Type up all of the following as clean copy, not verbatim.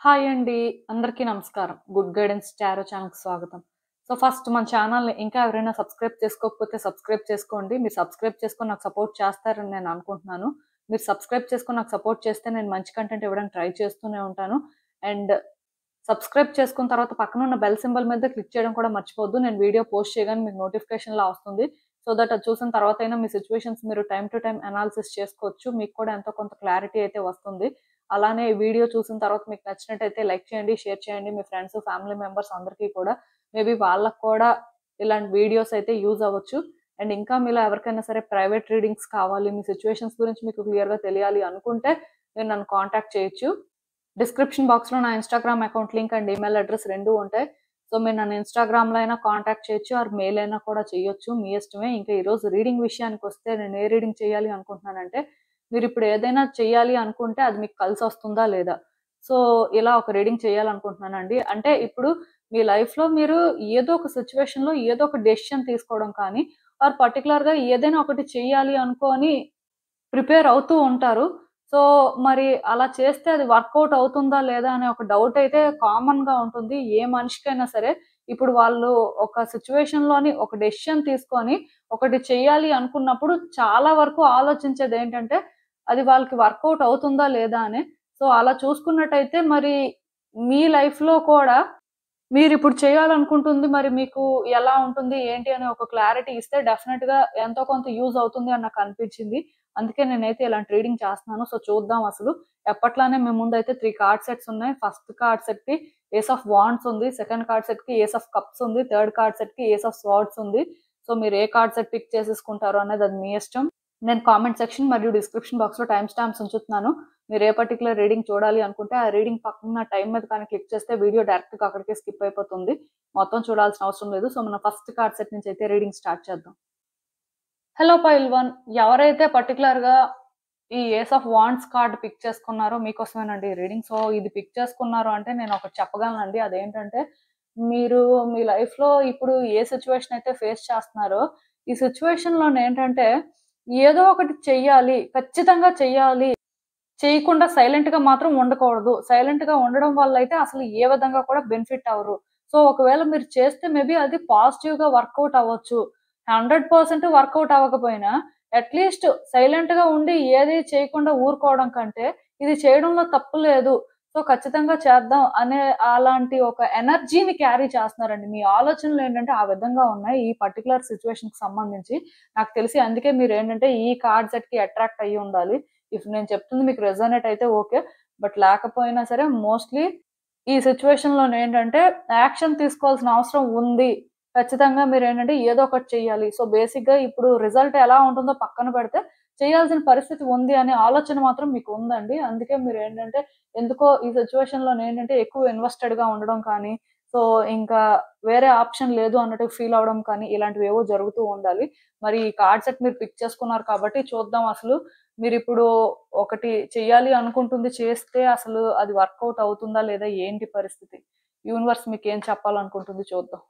Hi అండి. అందరికీ నమస్కారం. గుడ్ గైడెన్స్ టారో ఛానల్‌కి స్వాగతం. ఫస్ట్ మన ఛానల్‌ని ఇంకా ఎవరైనా సబ్స్క్రైబ్ చేసుకోకపోతే సబ్స్క్రైబ్ చేసుకోండి. మీరు సబ్స్క్రైబ్ చేసుకొని నాకు సపోర్ట్ చేస్తారని నేను అనుకుంటున్నాను. మీరు సబ్స్క్రైబ్ చేసుకొని నాకు సపోర్ట్ చేస్తే నేను మంచి కంటెంట్ ఇవ్వడానికి ట్రై చేస్తూనే ఉంటాను. అండ్ సబ్స్క్రైబ్ చేసుకున్న తర్వాత పక్కనున్న బెల్ సింబల్ మీద క్లిక్ చేయడం కూడా మర్చిపోవద్దు. నేను వీడియో పోస్ట్ చేయగానే మీకు నోటిఫికేషన్‌లా వస్తుంది. సో దట్ అది చూసిన తర్వాతైనా మీ సిట్యుయేషన్స్ మీరు టైమ్ టు టైమ్ అనాలిసిస్ చేసుకోవచ్చు. మీకు కూడా ఎంతో కొంత క్లారిటీ అయితే వస్తుంది. అలానే ఈ వీడియో చూసిన తర్వాత మీకు నచ్చినట్టయితే లైక్ చేయండి, షేర్ చేయండి మీ ఫ్రెండ్స్, ఫ్యామిలీ మెంబర్స్ అందరికీ కూడా. మేబీ వాళ్ళకి కూడా ఇలాంటి వీడియోస్ అయితే యూజ్ అవ్వచ్చు. అండ్ ఇంకా మీలో ఎవరికైనా సరే ప్రైవేట్ రీడింగ్స్ కావాలి, మీ సిట్యుయేషన్స్ గురించి మీకు క్లియర్‌గా తెలియాలి అనుకుంటే మీరు నన్ను కాంటాక్ట్ చేయొచ్చు. డిస్క్రిప్షన్ బాక్స్‌లో నా Instagram account link and email address 2 ఉంటాయి. సో మీరు నన్ను ఇన్‌స్టాగ్రామ్‌లో అయినా కాంటాక్ట్ చేయొచ్చు ఆర్ మెయిల్ అయినా కూడా చేయొచ్చు. మీ ఇష్టమే. ఇంకా ఈరోజు రీడింగ్ విషయానికొస్తే నేను ఏ రీడింగ్ చేయాలి అనుకుంటున్నానంటే, మీరిప్పుడు ఏదైనా చేయాలి అనుకుంటే అది మీకు కలిసొస్తుందా లేదా? సో ఇలా ఒక రీడింగ్ చేయాలనుకుంటున్నానండి. అంటే ఇప్పుడు మీ లైఫ్‌లో మీరు ఏదో ఒక సిట్యుయేషన్‌లో ఏదో ఒక డెసిషన్ తీసుకోవడం కానీ ఆర్ పర్టిక్యులర్‌గా ఏదైనా ఒకటి చేయాలి అనుకోని ప్రిపేర్ అవుతూ ఉంటారు. సో, మరి అలా చేస్తే అది వర్కౌట్ అవుతుందా? లేదా? అనే ఒక డౌట్ అయితే కామన్‌గా ఉంటుంది. ఏ మనిషికైనా సరే. ఇప్పుడు వాళ్ళు ఒక సిట్యుయేషన్‌లోని ఒక డెసిషన్ తీసుకొని ఒకటి చేయాలి అనుకున్నప్పుడు చాలా వరకు ఆలోచించేదేంటంటే, అది వాళ్ళకి వర్కౌట్ అవుతుందా? లేదా? అని. సో, అలా చూసుకున్నట్టయితే మరి మీ లైఫ్‌లో కూడా మీరిప్పుడు చేయాలనుకుంటుంది మరి మీకు ఎలా ఉంటుంది? ఏంటి? అనే ఒక క్లారిటీ ఇస్తే డెఫినెట్‌గా ఎంతో కొంత యూజ్ అవుతుంది అని నాకనిపించింది. అందుకే నేనైతే ఇలాంటి రీడింగ్ చేస్తున్నాను. సో, చూద్దాం అసలు. ఎప్పట్లానే మీ ముందైతే 3 కార్డ్ సెట్స్ ఉన్నాయి. ఫస్ట్ కార్డ్ సెట్‌కి ఏస్ ఆఫ్ వాండ్స్ ఉంది. సెకండ్ కార్డ్ సెట్‌కి ఏస్ ఆఫ్ కప్స్ ఉంది. థర్డ్ కార్డ్ సెట్‌కి ఏస్ ఆఫ్ స్వార్డ్స్ ఉంది. సో, మీరు ఏ కార్డ్ సెట్ పిక్ చేసేసుకుంటారో అనేది అది మీ ఇష్టం. నేను కామెంట్ సెక్షన్ మరియు డిస్క్రిప్షన్ బాక్స్‌లో టైమ్ స్టాంప్స్ ఉంచుతున్నాను. మీరు ఏ పర్టిక్యులర్ రీడింగ్ చూడాలి అనుకుంటే, ఆ రీడింగ్ పక్కన టైమ్ మీద కానీ క్లిక్ చేస్తే వీడియో డైరెక్ట్‌గా అక్కడికే స్కిప్ అయిపోతుంది. మొత్తం చూడాల్సిన అవసరం లేదు. సో, మనం ఫస్ట్ కార్డ్ సెట్ నుంచి అయితే రీడింగ్ స్టార్ట్ చేద్దాం. Hello pile one. ఎవరైతే పర్టిక్యులర్‌గా ఈ ace of wands card pick చేసుకున్నారో మీకోసమేనండి ఈ రీడింగ్. సో, ఇది పిక్ చేసుకున్నారు అంటే నేను ఒకటి చెప్పగలనండి. అదేంటంటే, మీరు మీ లైఫ్‌లో ఇప్పుడు ఏ సిట్యుయేషన్ అయితే ఫేస్ చేస్తున్నారో, ఈ సిట్యుయేషన్‌లోనేంటంటే ఏదో ఒకటి చెయ్యాలి, ఖచ్చితంగా చెయ్యాలి. చేయకుండా సైలెంట్‌గా మాత్రం ఉండకూడదు. సైలెంట్‌గా ఉండడం వల్లయితే అసలు ఏ విధంగా కూడా బెనిఫిట్ అవ్వరు. సో, ఒకవేళ మీరు చేస్తే మేబీ అది పాజిటివ్‌గా వర్కౌట్ అవ్వచ్చు. 100% వర్కౌట్ అవ్వకపోయినా అట్‌లీస్ట్ సైలెంట్‌గా ఉండి ఏది చేయకుండా ఊరుకోవడం కంటే, ఇది చేయడంలో తప్పు లేదు. సో, ఖచ్చితంగా చేద్దాం అనే అలాంటి ఒక ఎనర్జీని క్యారీ చేస్తున్నారండి. మీ ఆలోచనలేంటంటే ఆ విధంగా ఉన్నాయి. ఈ పర్టిక్యులర్ సిట్యుయేషన్‌కి సంబంధించి. నాకు తెలిసి అందుకే మీరేంటంటే ఈ కార్డ్ సెట్‌కి అట్రాక్ట్ అయ్యి ఉండాలి. ఇఫ్ నేను చెప్తుంది మీకు రెజొనేట్ అయితే ఓకే. బట్ లేకపోయినా సరే మోస్ట్‌లీ ఈ సిట్యుయేషన్‌లోనేంటంటే యాక్షన్ తీసుకోవాల్సిన అవసరం ఉంది. ఖచ్చితంగా మీరేంటంటే ఏదో ఒకటి చెయ్యాలి. సో, బేసిక్‌గా ఇప్పుడు రిజల్ట్ ఎలా ఉంటుందో పక్కన పెడితే, చేయాల్సిన పరిస్థితి ఉంది అనే ఆలోచన మాత్రం మీకు ఉందండి. అందుకే మీరేంటంటే ఎందుకో ఈ సిట్యుయేషన్‌లోనేంటంటే ఎక్కువ ఇన్వెస్టెడ్‌గా ఉండడం కానీ, సో, ఇంకా వేరే ఆప్షన్ లేదు అన్నట్టు ఫీల్ అవ్వడం కానీ ఇలాంటివేవో జరుగుతూ ఉండాలి. మరి ఈ కార్డ్ సెట్ మీరు పిక్ చేసుకున్నారు కాబట్టి చూద్దాం అసలు మీరిప్పుడు ఒకటి చెయ్యాలి అనుకుంటుంది చేస్తే అసలు అది వర్కౌట్ అవుతుందా? లేదా? ఏంటి పరిస్థితి? యూనివర్స్ మీకేం చెప్పాలనుకుంటుంది చూద్దాం.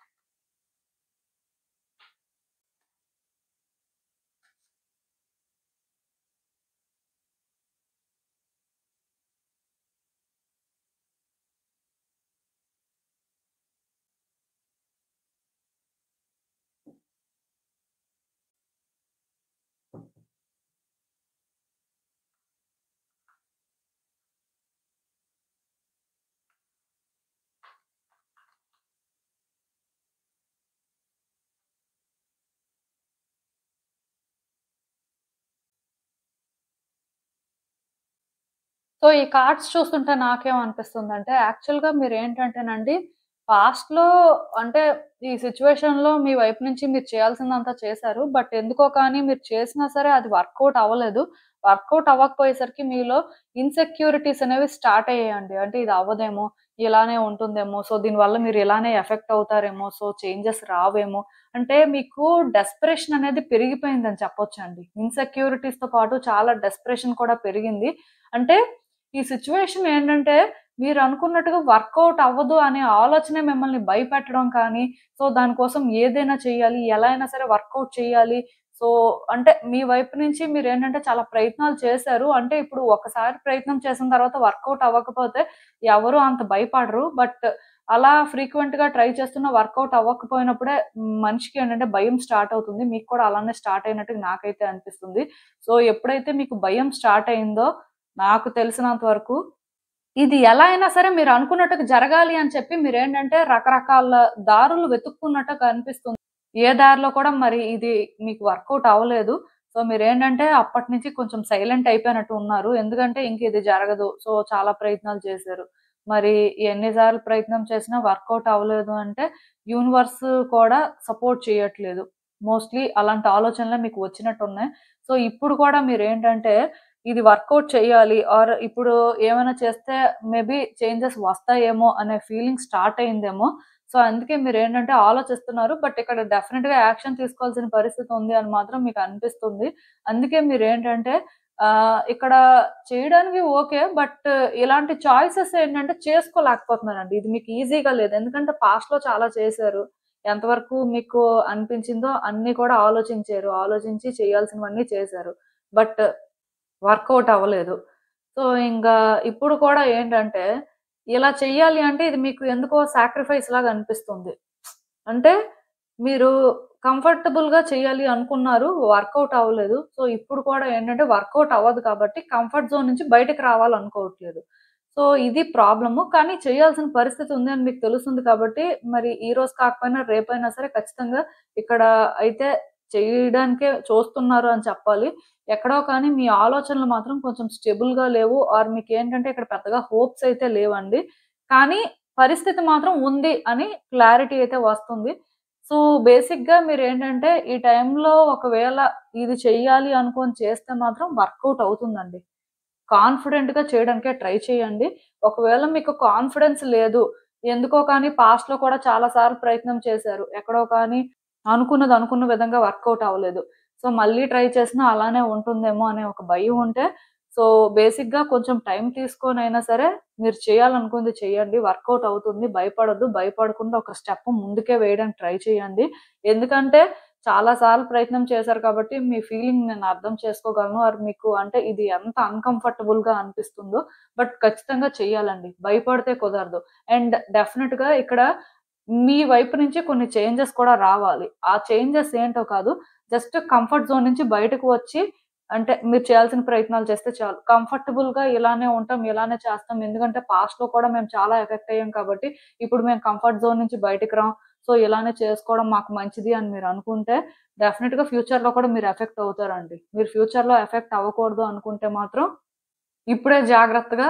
సో, ఈ కార్డ్స్ చూస్తుంటే నాకేమనిపిస్తుందంటే, యాక్చువల్‌గా మీరేంటంటేనండి, పాస్ట్‌లో అంటే, ఈ సిట్యుయేషన్‌లో మీ వైపు నుంచి మీరు చేయాల్సిందంతా చేశారు. బట్ ఎందుకో కానీ మీరు చేసినా సరే అది వర్కౌట్ అవ్వలేదు. వర్కౌట్ అవ్వకపోయేసరికి మీలో ఇన్‌సెక్యూరిటీస్ అనేవి స్టార్ట్ అయ్యాయండి. అంటే ఇది అవ్వదేమో, ఇలానే ఉంటుందేమో, సో దీనివల్ల మీరు ఇలానే ఎఫెక్ట్ అవుతారేమో, సో చేంజెస్ రావేమో, అంటే మీకు డెస్పరేషన్ అనేది పెరిగిపోయిందని చెప్పొచ్చండి. ఇన్‌సెక్యూరిటీస్‌తో పాటు చాలా డెస్పరేషన్ కూడా పెరిగింది. అంటే ఈ సిట్యుయేషన్ ఏంటంటే, మీరనుకున్నట్టుగా వర్కౌట్ అవ్వదు అనే ఆలోచనే మిమ్మల్ని భయపెట్టడం కానీ, సో దానికోసం ఏదైనా చేయాలి, ఎలా అయినా సరే వర్కౌట్ చేయాలి. సో సో అంటే మీ వైపు నుంచి మీరేంటంటే చాలా ప్రయత్నాలు చేశారు. అంటే ఇప్పుడు ఒకసారి ప్రయత్నం చేసిన తర్వాత వర్కౌట్ అవ్వకపోతే ఎవరు అంత భయపడరు. బట్ అలా ఫ్రీక్వెంట్‌గా ట్రై చేస్తున్న వర్కౌట్ అవ్వకపోయినప్పుడే మనిషికి ఏంటంటే భయం స్టార్ట్ అవుతుంది. మీకు కూడా అలానే స్టార్ట్ అయినట్టు నాకైతే అనిపిస్తుంది. సో ఎప్పుడైతే మీకు భయం స్టార్ట్ అయిందో నాకు తెలిసినంత వరకు ఇది ఎలా అయినా సరే మీరు అనుకున్నట్టుగా జరగాలి అని చెప్పి మీరేంటంటే రకరకాల దారులు వెతుక్కున్నట్టు కనిపిస్తుంది. ఏ దారిలో కూడా మరి ఇది మీకు వర్కౌట్ అవ్వలేదు. సో మీరేంటంటే అప్పటినుంచి కొంచెం సైలెంట్ అయిపోయినట్టు ఉన్నారు. ఎందుకంటే ఇంక ఇది జరగదు. సో చాలా ప్రయత్నాలు చేశారు. మరి ఎన్ని సార్లు ప్రయత్నం చేసినా వర్కౌట్ అవ్వలేదు అంటే యూనివర్స్ కూడా సపోర్ట్ చేయట్లేదు. మోస్ట్‌లీ అలాంటి ఆలోచనలే మీకు వచ్చినట్టున్నాయి. సో ఇప్పుడు కూడా మీరేంటంటే ఇది వర్కౌట్ చేయాలి ఆర్ ఇప్పుడు ఏమైనా చేస్తే మేబీ చేంజెస్ వస్తాయేమో అనే ఫీలింగ్ స్టార్ట్ అయిందేమో. సో అందుకే మీరేంటంటే ఆలోచిస్తున్నారు. బట్ ఇక్కడ డెఫినిట్‌గా యాక్షన్ తీసుకోవాల్సిన పరిస్థితి ఉంది అని మాత్రం మీకు అనిపిస్తుంది. అందుకే మీరేంటంటే ఇక్కడ చేయడానికి ఓకే. బట్ ఇలాంటి చాయిసెస్ ఏంటంటే చేసుకోలేకపోతున్నారండి. ఇది మీకు ఈజీగా లేదు. ఎందుకంటే పాస్ట్‌లో చాలా చేశారు. ఎంతవరకు మీకు అనిపించిందో అన్నీ కూడా ఆలోచించారు. ఆలోచించి చేయాల్సినవన్నీ చేశారు. బట్ వర్కౌట్ అవ్వలేదు. సో, ఇంగా ఇప్పుడు కూడా ఏంటంటే, ఇలా చెయ్యాలి అంటే ఇది మీకు ఎందుకో సాక్రిఫైస్ లాగా అనిపిస్తుంది. అంటే మీరు కంఫర్టబుల్‌గా చేయాలి అనుకున్నారు. వర్కౌట్ అవ్వలేదు. సో, ఇప్పుడు కూడా ఏంటంటే వర్కౌట్ అవ్వదు కాబట్టి కంఫర్ట్ జోన్ నుంచి బయటకి రావాలనుకోవట్లేదు. సో, ఇది ప్రాబ్లము. కానీ చేయాల్సిన పరిస్థితి ఉంది అని మీకు తెలుస్తుంది కాబట్టి, మరి ఈరోజు కాకపోయినా రేపైనా సరే ఖచ్చితంగా ఇక్కడ అయితే చేయడానికే చూస్తున్నారు అని చెప్పాలి. ఎక్కడో కానీ మీ ఆలోచనలు మాత్రం కొంచెం స్టెబుల్‌గా లేవు. ఆర్ మీకేంటంటే ఇక్కడ పెద్దగా హోప్స్ అయితే లేవండి. కానీ పరిస్థితి మాత్రం ఉంది అని క్లారిటీ అయితే వస్తుంది. సో, బేసిక్‌గా మీరేంటంటే ఈ టైంలో ఒకవేళ ఇది చెయ్యాలి అనుకోని చేస్తే మాత్రం వర్కౌట్ అవుతుందండి. కాన్ఫిడెంట్‌గా చేయడానికే ట్రై చేయండి. ఒకవేళ మీకు కాన్ఫిడెన్స్ లేదు, ఎందుకో కానీ పాస్ట్‌లో కూడా చాలా సార్లు ప్రయత్నం చేశారు. ఎక్కడో కానీ అనుకున్నది అనుకున్న విధంగా వర్కౌట్ అవ్వలేదు. సో, మళ్ళీ ట్రై చేసినా అలానే ఉంటుందేమో అనే ఒక భయం ఉంటే, సో, బేసిక్‌గా కొంచెం టైం తీసుకొనైనా సరే మీరు చేయాలనుకుంది చేయండి. వర్కౌట్ అవుతుంది. భయపడొద్దు. భయపడకుండా ఒక స్టెప్ ముందుకే వేయడానికి ట్రై చేయండి. ఎందుకంటే చాలా సార్లు ప్రయత్నం చేశారు కాబట్టి మీ ఫీలింగ్ నేను అర్థం చేసుకోగలను. ఆర్ మీకు అంటే ఇది ఎంత అన్‌కంఫర్టబుల్‌గా అనిపిస్తుందో. బట్ ఖచ్చితంగా చెయ్యాలండి. భయపడితే కుదరదు. అండ్ డెఫినిట్‌గా ఇక్కడ మీ వైపు నుంచి కొన్ని చేంజెస్ కూడా రావాలి. ఆ చేంజెస్ ఏంటో కాదు. జస్ట్ కంఫర్ట్ జోన్ నుంచి బయటకు వచ్చి అంటే మీరు చేయాల్సిన ప్రయత్నాలు చేస్తే చాలు. కంఫర్టబుల్‌గా ఇలానే ఉంటాం, ఇలానే చేస్తాం. ఎందుకంటే పాస్ట్‌లో కూడా మేము చాలా ఎఫెక్ట్ అయ్యాం కాబట్టి ఇప్పుడు మేము కంఫర్ట్ జోన్ నుంచి బయటికి రాం. సో, ఇలానే చేసుకోవడం మాకు మంచిది అని మీరు అనుకుంటే డెఫినిట్‌గా ఫ్యూచర్‌లో కూడా మీరు ఎఫెక్ట్ అవుతారండి. మీరు ఫ్యూచర్‌లో ఎఫెక్ట్ అవ్వకూడదు అనుకుంటే మాత్రం ఇప్పుడే జాగ్రత్తగా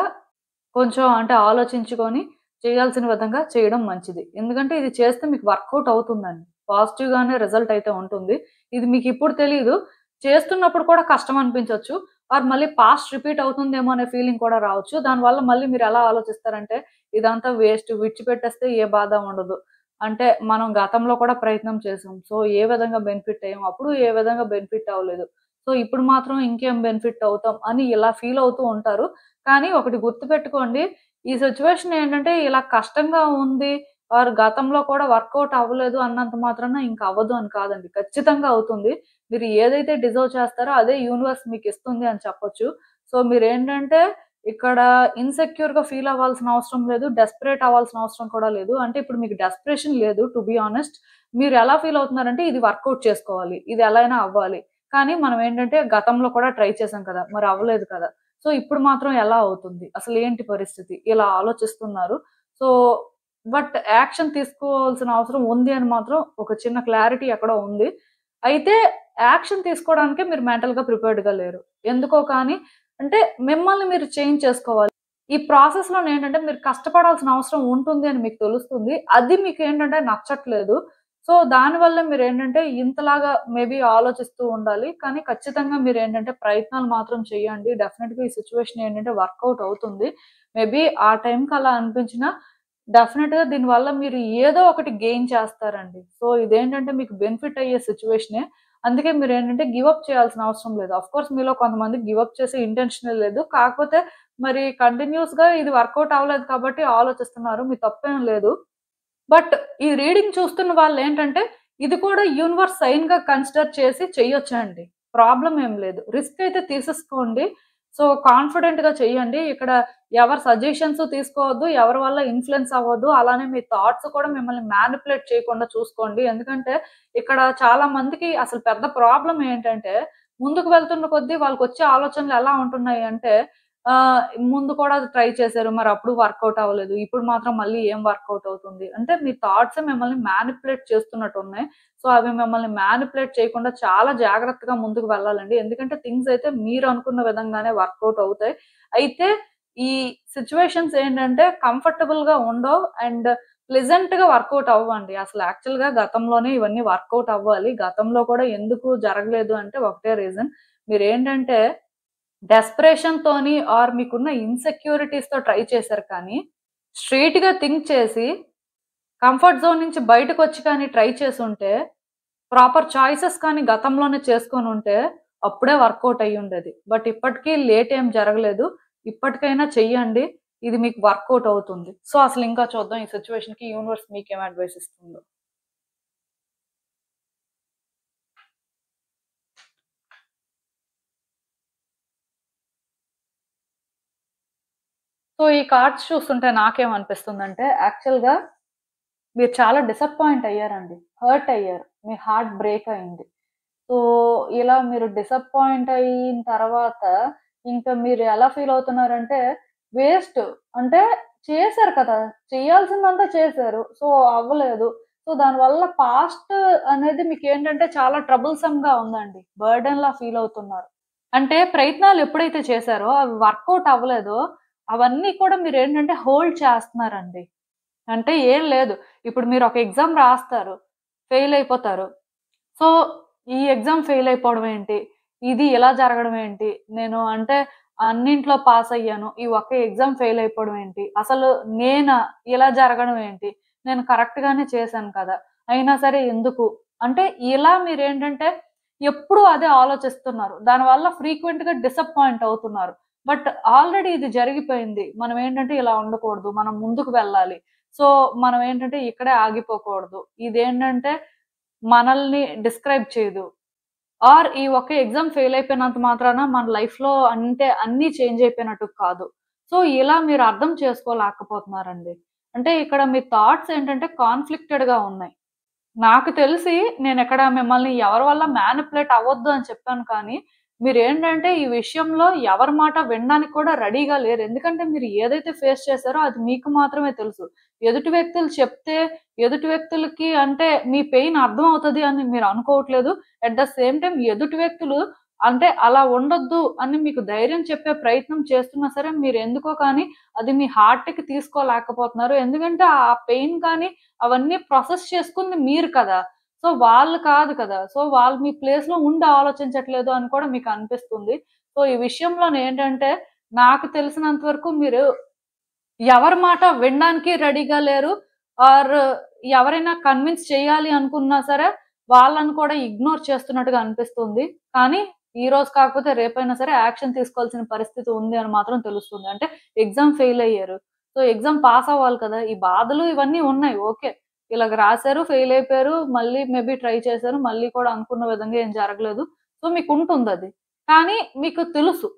కొంచెం అంటే ఆలోచించుకొని చేయాల్సిన విధంగా చేయడం మంచిది. ఎందుకంటే ఇది చేస్తే మీకు వర్కౌట్ అవుతుందండి. పాజిటివ్‌గానే రిజల్ట్ అయితే ఉంటుంది. ఇది మీకిప్పుడు తెలీదు. చేస్తున్నప్పుడు కూడా కష్టం అనిపించొచ్చు. ఆర్ మళ్ళీ పాస్ట్ రిపీట్ అవుతుందేమో అనే ఫీలింగ్ కూడా రావచ్చు. దానివల్ల మళ్ళీ మీరెలా ఆలోచిస్తారంటే ఇదంతా వేస్ట్ విడిచిపెట్టేస్తే ఏ బాధ ఉండదు. అంటే మనం గతంలో కూడా ప్రయత్నం చేసాం. సో, ఏ విధంగా బెనిఫిట్ అయ్యాం. అప్పుడు ఏ విధంగా బెనిఫిట్ అవ్వలేదు. సో, ఇప్పుడు మాత్రం ఇంకేం బెనిఫిట్ అవుతాం అని ఇలా ఫీల్ అవుతూ ఉంటారు. కానీ ఒకటి గుర్తుపెట్టుకోండి. ఈ సిట్యుయేషన్ ఏంటంటే ఇలా కష్టంగా ఉంది. ఆర్ గతంలో కూడా వర్కౌట్ అవ్వలేదు అన్నంత మాత్రాన ఇంక అవ్వదు అని కాదండి. ఖచ్చితంగా అవుతుంది. మీరు ఏదైతే డిజర్వ్ చేస్తారో అదే యూనివర్స్ మీకిస్తుంది అని చెప్పొచ్చు. సో, మీరేంటంటే ఇక్కడ ఇన్‌సెక్యూర్‌గా ఫీల్ అవ్వాల్సిన అవసరం లేదు. డెస్పరేట్ అవ్వాల్సిన అవసరం కూడా లేదు. అంటే ఇప్పుడు మీకు డెస్పరేషన్ లేదు టు బీ హానెస్ట్. మీరు ఎలా ఫీల్ అవుతున్నారంటే ఇది వర్కౌట్ చేసుకోవాలి. ఇది ఎలా అయినా అవ్వాలి. కానీ మనం ఏంటంటే గతంలో కూడా ట్రై చేసాం కదా! మరి అవ్వలేదు కదా! సో, ఇప్పుడు మాత్రం ఎలా అవుతుంది? అసలేంటి పరిస్థితి? ఇలా ఆలోచిస్తున్నారు. సో, బట్ యాక్షన్ తీసుకోవాల్సిన అవసరం ఉంది అని మాత్రం ఒక చిన్న క్లారిటీ ఎక్కడో ఉంది. అయితే యాక్షన్ తీసుకోవడానికే మీరు మెంటల్‌గా ప్రిపేర్డ్‌గా లేరు. ఎందుకో కానీ అంటే మిమ్మల్ని మీరు చేంజ్ చేసుకోవాలి. ఈ ప్రాసెస్‌లోనేంటంటే మీరు కష్టపడాల్సిన అవసరం ఉంటుంది అని మీకు తెలుస్తుంది. అది మీకేంటంటే నచ్చట్లేదు. సో, దానివల్ల మీరేంటంటే ఇంతలాగా మేబీ ఆలోచిస్తూ ఉండాలి. కానీ ఖచ్చితంగా మీరేంటంటే ప్రయత్నాలు మాత్రం చేయండి. డెఫినిట్‌గా ఈ సిట్యుయేషన్ ఏంటంటే వర్కౌట్ అవుతుంది. మేబీ ఆ టైంకి అలా అనిపించినా డెఫినిట్‌గా దీనివల్ల మీరు ఏదో ఒకటి గెయిన్ చేస్తారండి. సో, ఇదేంటంటే మీకు బెనిఫిట్ అయ్యే సిట్యుయేషనే. అందుకే మీరేంటంటే గివ్ అప్ చేయాల్సిన అవసరం లేదు. ఆఫ్‌కోర్స్ మీలో కొంతమందికి గివ్ అప్ చేసే ఇంటెన్షనే లేదు. కాకపోతే మరి కంటిన్యూయస్‌గా ఇది వర్కౌట్ అవ్వలేదు కాబట్టి ఆలోచిస్తున్నారు. మీ తప్పేం లేదు. బట్ ఈ రీడింగ్ చూస్తున్న వాళ్ళేంటంటే, ఇది కూడా యూనివర్స్ సైన్ గా కన్సిడర్ చేసి చెయ్యొచ్చండి. ప్రాబ్లమ్ ఏం లేదు. రిస్క్ అయితే తీసేసుకోండి. సో కాన్ఫిడెంట్ గా చెయ్యండి. ఇక్కడ ఎవరి సజెషన్స్ తీసుకోవద్దు. ఎవరి వల్ల ఇన్‌ఫ్లూయెన్స్ అవ్వద్దు. అలానే మీ థాట్స్ కూడా మిమ్మల్ని మ్యానిపులేట్ చేయకుండా చూసుకోండి. ఎందుకంటే ఇక్కడ చాలా మందికి అసలు పెద్ద ప్రాబ్లమ్ ఏంటంటే ముందుకు వెళ్తున్న కొద్దీ వాళ్ళకొచ్చే ఆలోచనలు ఎలా ఉంటున్నాయి అంటే ఆహ్, ముందు కూడా అది ట్రై చేశారు. మరి అప్పుడు వర్కౌట్ అవ్వలేదు. ఇప్పుడు మాత్రం మళ్ళీ ఏం వర్కౌట్ అవుతుంది. అంటే మీ థాట్సే మిమ్మల్ని మ్యానిపులేట్ చేస్తున్నట్టున్నాయి. సో అవి మిమ్మల్ని మ్యానిపులేట్ చేయకుండా చాలా జాగ్రత్తగా ముందుకు వెళ్ళాలండి. ఎందుకంటే థింగ్స్ అయితే మీరు అనుకున్న విధంగానే వర్కౌట్ అవుతాయి. అయితే ఈ సిట్యుయేషన్స్ ఏంటంటే కంఫర్టబుల్‌గా ఉండవు అండ్ ప్లెజెంట్‌గా వర్కౌట్ అవ్వండి. అసలు యాక్చువల్‌గా గతంలోనే ఇవన్నీ వర్కౌట్ అవ్వాలి. గతంలో కూడా ఎందుకు జరగలేదు అంటే ఒకటే రీజన్. మీరేంటంటే డెస్పరేషన్‌తోని ఆర్ మీకున్న ఇన్‌సెక్యూరిటీస్‌తో ట్రై చేశారు కానీ, స్ట్రెయిట్‌గా థింక్ చేసి, కంఫర్ట్ జోన్ నుంచి బయటకొచ్చి కానీ ట్రై చేసుంటే, ప్రాపర్ చాయిసెస్ కానీ గతంలోనే చేసుకొనుంటే, అప్పుడే వర్కౌట్ అయ్యుండేది. బట్ ఇప్పటికి లేట్ ఏం జరగలేదు. ఇప్పటికైనా చెయ్యండి. ఇది మీకు వర్కౌట్ అవుతుంది. సో, అసలు ఇంకా చూద్దాం ఈ సిట్యుయేషన్‌కి యూనివర్స్ మీకేం అడ్వైస్ ఇస్తుందో. సో, ఈ కార్డ్స్ చూస్తుంటే నాకేమనిపిస్తుందంటే, యాక్చువల్‌గా మీరు చాలా డిసప్పాయింట్ అయ్యారండి. హర్ట్ అయ్యారు. మీ హార్ట్ బ్రేక్ అయింది. సో, ఇలా మీరు డిసప్పాయింట్ అయిన తర్వాత ఇంకా మీరు ఎలా ఫీల్ అవుతున్నారంటే, వేస్ట్ అంటే చేశారు కదా! చేయాల్సిందంతా చేశారు. సో, అవ్వలేదు. సో, దానివల్ల పాస్ట్ అనేది మీకేంటంటే చాలా ట్రబుల్సమ్‌గా ఉందండి. బర్డెన్‌లా ఫీల్ అవుతున్నారు. అంటే ప్రయత్నాలు ఎప్పుడైతే చేశారో అవి వర్కౌట్ అవ్వలేదో అవన్నీ కూడా మీరేంటంటే హోల్డ్ చేస్తన్నారండి. అంటే ఏం లేదు. ఇప్పుడు మీరు ఒక ఎగ్జామ్ రాస్తారు. ఫెయిల్ అయిపోతారు. సో, ఈ ఎగ్జామ్ ఫెయిల్ అయిపోవడం ఏంటి? ఇది ఇలా జరగడం ఏంటి? నేను అంటే అన్నింట్లో పాస్ అయ్యాను. ఈ ఒక్క ఎగ్జామ్ ఫెయిల్ అయిపోవడం ఏంటి? అసలు నేనా? ఇలా జరగడం ఏంటి? నేను కరెక్ట్ గానే చేశాను కదా! అయినా సరే ఎందుకు? అంటే ఇలా మీరేంటంటే ఎప్పుడూ అదే ఆలోచిస్తున్నారు. దానివల్ల ఫ్రీక్వెంట్‌గా డిసప్పాయింట్ అవుతున్నారు. బట్ ఆల్రెడీ ఇది జరిగిపోయింది. మనం ఏంటంటే ఇలా ఉండకూడదు. మనం ముందుకు వెళ్ళాలి. సో, మనం ఏంటంటే ఇక్కడే ఆగిపోకూడదు. ఇదేంటంటే మనల్ని డిస్క్రైబ్ చేయదు. ఆర్ ఈ ఒక్క ఎగ్జామ్ ఫెయిల్ అయిపోయినంత మాత్రాన మన లైఫ్‌లో అంటే అన్నీ చేంజ్ అయిపోయినట్టు కాదు. సో, ఇలా మీరు అర్థం చేసుకోలేకపోతున్నారండి. అంటే ఇక్కడ మీ థాట్స్ ఏంటంటే కాన్‌ఫ్లిక్టెడ్‌గా ఉన్నాయి. నాకు తెలిసి నేనెక్కడ మిమ్మల్ని ఎవరి వల్ల మ్యానిపులేట్ అవ్వద్దు అని చెప్పాను కానీ, మీరేంటంటే ఈ విషయంలో ఎవరి మాట వినడానికి కూడా రెడీగా లేరు. ఎందుకంటే మీరు ఏదైతే ఫేస్ చేసారో అది మీకు మాత్రమే తెలుసు. ఎదుటి వ్యక్తులు చెప్తే, ఎదుటి వ్యక్తులకి అంటే మీ పెయిన్ అర్థం అవుతది అని మీరు అనుకోవట్లేదు. అట్ ద సేమ్ టైమ్ ఎదుటి వ్యక్తులు అంటే అలా ఉండొద్దు అని మీకు ధైర్యం చెప్పే ప్రయత్నం చేస్తున్నా సరే, మీరెందుకో కానీ అది మీ హార్ట్‌కి తీసుకోలేకపోతున్నారు. ఎందుకంటే ఆ పెయిన్ కానీ అవన్నీ ప్రాసెస్ చేసుకుంది మీరు కదా! సో, వాళ్ళు కాదు కదా! సో, వాళ్ళు మీ ప్లేస్‌లో ఉండి ఆలోచించట్లేదు అని కూడా మీకనిపిస్తుంది. సో, ఈ విషయంలోనేంటంటే నాకు తెలిసినంత వరకు మీరు ఎవరి మాట వినడానికి రెడీగా లేరు. ఆర్ ఎవరైనా కన్విన్స్ చేయాలి అనుకున్నా సరే, వాళ్ళని కూడా ఇగ్నోర్ చేస్తున్నట్టుగా అనిపిస్తుంది. కానీ, ఈరోజు కాకపోతే రేపైనా సరే యాక్షన్ తీసుకోవాల్సిన పరిస్థితి ఉంది అని మాత్రం తెలుస్తుంది. అంటే ఎగ్జామ్ ఫెయిల్ అయ్యారు. సో, ఎగ్జామ్ పాస్ అవ్వాలి కదా! ఈ బాధలు ఇవన్నీ ఉన్నాయి. ఓకే. ఇలాగ రాసారు, ఫెయిల్ అయిపోయారు. మళ్ళీ మేబీ ట్రై చేశారు. మళ్ళీ కూడా అనుకున్న విధంగా ఏం జరగలేదు. సో, మీకుంటుందది. కానీ మీకు తెలుసు.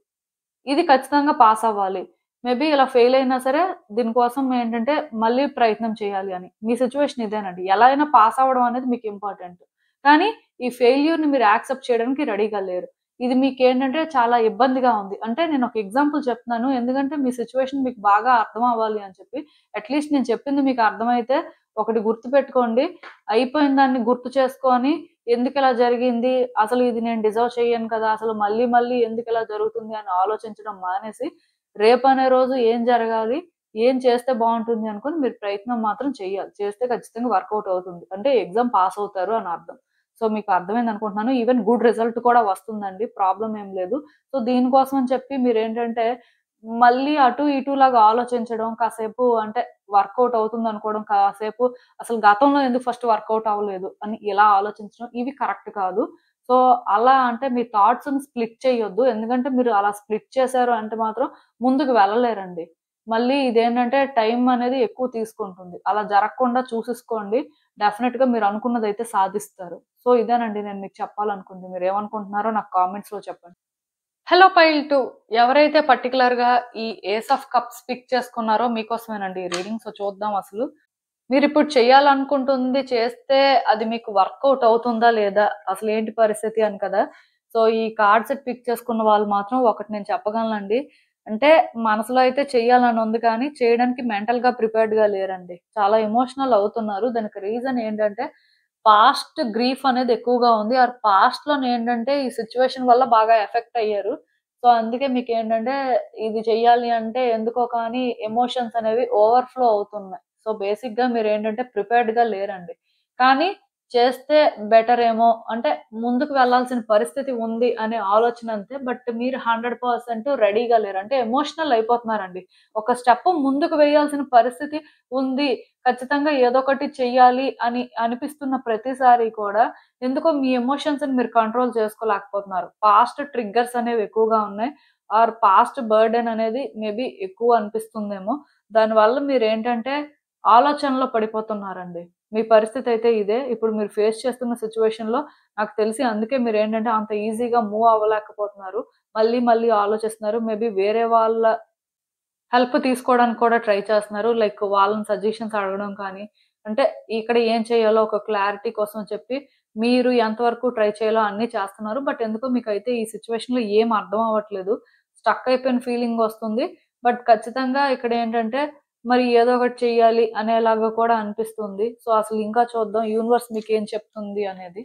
ఇది ఖచ్చితంగా పాస్ అవ్వాలి. మేబీ ఇలా ఫెయిల్ అయినా సరే దీనికోసం ఏంటంటే మళ్ళీ ప్రయత్నం చేయాలి అని. మీ సిట్యుయేషన్ ఇదేనండి. ఎలా అయినా పాస్ అవ్వడం అనేది మీకు ఇంపార్టెంట్. కానీ ఈ ఫెయిల్యూర్‌ని మీరు యాక్సెప్ట్ చేయడానికి రెడీగా లేరు. ఇది మీకేంటంటే చాలా ఇబ్బందిగా ఉంది. అంటే నేను ఒక ఎగ్జాంపుల్ చెప్తున్నాను. ఎందుకంటే మీ సిట్యుయేషన్ మీకు బాగా అర్థం అవ్వాలి అని చెప్పి. అట్‌లీస్ట్ నేను చెప్పింది మీకు అర్థమైతే ఒకటి గుర్తుపెట్టుకోండి. అయిపోయిన దాన్ని గుర్తు చేసుకొని ఎందుకిలా జరిగింది? అసలు ఇది నేను డిజర్వ్ చెయ్యను కదా! అసలు మళ్ళీ మళ్ళీ ఎందుకిలా జరుగుతుంది అని ఆలోచించడం మానేసి, రేపనే రోజు ఏం జరగాలి? ఏం చేస్తే బావుంటుంది అనుకోని మీరు ప్రయత్నం మాత్రం చెయ్యాలి. చేస్తే ఖచ్చితంగా వర్కౌట్ అవుతుంది. అంటే ఎగ్జామ్ పాస్ అవుతారు అని అర్థం. సో, మీకు అర్థమైందనుకుంటున్నాను. ఈవెన్ గుడ్ రిజల్ట్ కూడా వస్తుందండి. ప్రాబ్లమ్ ఏం లేదు. సో, దీనికోసం అని చెప్పి మీరేంటంటే మళ్ళీ అటు ఇటులాగా ఆలోచించడం, కాసేపు అంటే వర్కౌట్ అవుతుందనుకోవడం, కాసేపు అసలు గతంలో ఎందుకు ఫస్ట్ వర్కౌట్ అవ్వలేదు అని ఇలా ఆలోచించడం ఇవి కరెక్ట్ కాదు. సో, అలా అంటే మీ థాట్స్‌ని స్ప్లిట్ చేయొద్దు. ఎందుకంటే మీరు అలా స్ప్లిట్ చేశారు అంటే మాత్రం ముందుకు వెళ్ళలేరండి. మళ్ళీ ఇదేంటంటే టైం అనేది ఎక్కువ తీసుకుంటుంది. అలా జరగకుండా చూసేసుకోండి. డెఫినిట్‌గా మీరు అనుకున్నదైతే సాధిస్తారు. సో, ఇదేనండి నేను మీకు చెప్పాలనుకుంది. మీరేమనుకుంటున్నారో నాకు కామెంట్స్‌లో చెప్పండి. హలో పైల్ 2 ఎవరైతే పర్టిక్యులర్‌గా ఈ ఏస్ ఆఫ్ కప్స్ పిక్ చేసుకున్నారో మీకోసమేనండి ఈ రీడింగ్. సో, చూద్దాం అసలు. మీరిప్పుడు చేయాలనుకుంటుంది చేస్తే అది మీకు వర్కౌట్ అవుతుందా లేదా? అసలేంటి పరిస్థితి అని కదా! సో, ఈ కార్డ్ సెట్ పిక్ చేసుకున్న వాళ్ళు మాత్రం ఒకటి నేను చెప్పగలనండి. అంటే మనసులో అయితే చెయ్యాలని ఉంది కానీ, చేయడానికి మెంటల్‌గా ప్రిపేర్డ్‌గా లేరండి. చాలా ఎమోషనల్ అవుతున్నారు. దానికి రీజన్ ఏంటంటే, పాస్ట్ గ్రీఫ్ అనేది ఎక్కువగా ఉంది. పాస్ట్‌లోనేంటంటే ఈ సిట్యుయేషన్ వల్ల బాగా ఎఫెక్ట్ అయ్యారు. సో, అందుకే మీకేంటంటే ఇది చెయ్యాలి అంటే ఎందుకో కానీ ఎమోషన్స్ అనేవి ఓవర్‌ఫ్లో అవుతున్నాయి. సో, బేసిక్‌గా మీరేంటంటే ప్రిపేర్డ్‌గా లేరండి. కానీ చేస్తే బెటర్ ఏమో అంటే ముందుకు వెళ్ళాల్సిన పరిస్థితి ఉంది అనే ఆలోచన అంతే. బట్ మీరు 100% రెడీగా లేరు. అంటే ఎమోషనల్ అయిపోతున్నారండి. ఒక స్టెప్ ముందుకు వేయాల్సిన పరిస్థితి ఉంది. ఖచ్చితంగా ఏదో ఒకటి చెయ్యాలి అని అనిపిస్తున్న ప్రతిసారి కూడా ఎందుకో మీ ఎమోషన్స్‌ని మీరు కంట్రోల్ చేసుకోలేకపోతున్నారు. పాస్ట్ ట్రిగ్గర్స్ అనేవి ఎక్కువగా ఉన్నాయి. పాస్ట్ బర్డెన్ అనేది మేబీ ఎక్కువ అనిపిస్తుందేమో. దానివల్ల మీరేంటంటే ఆలోచనలో పడిపోతున్నారండి. మీ పరిస్థితయితే ఇదే. ఇప్పుడు మీరు ఫేస్ చేస్తున్న సిట్యుయేషన్‌లో నాకు తెలిసి అందుకే మీరేంటంటే అంత ఈజీగా మూవ్ అవ్వలేకపోతున్నారు. మళ్ళీ మళ్ళీ ఆలోచిస్తున్నారు. మేబీ వేరే వాళ్ళ హెల్ప్ తీసుకోవడానికి కూడా ట్రై చేస్తున్నారు. లైక్ వాళ్ళని సజెషన్స్ అడగడం కానీ, అంటే ఇక్కడ ఏం చేయాలో ఒక క్లారిటీ కోసం చెప్పి, మీరు ఎంతవరకు ట్రై చేయాలో అన్నీ చేస్తున్నారు. బట్ ఎందుకో మీకైతే ఈ సిట్యుయేషన్‌లో ఏం అర్థం అవ్వట్లేదు. స్టక్ అయిపోయిన ఫీలింగ్ వస్తుంది. బట్ ఖచ్చితంగా ఇక్కడేంటంటే, మరి ఏదో ఒకటి చెయ్యాలి అనేలాగా కూడా అనిపిస్తుంది. సో, అసలు ఇంకా చూద్దాం యూనివర్స్ మీకేం చెప్తుంది అనేది.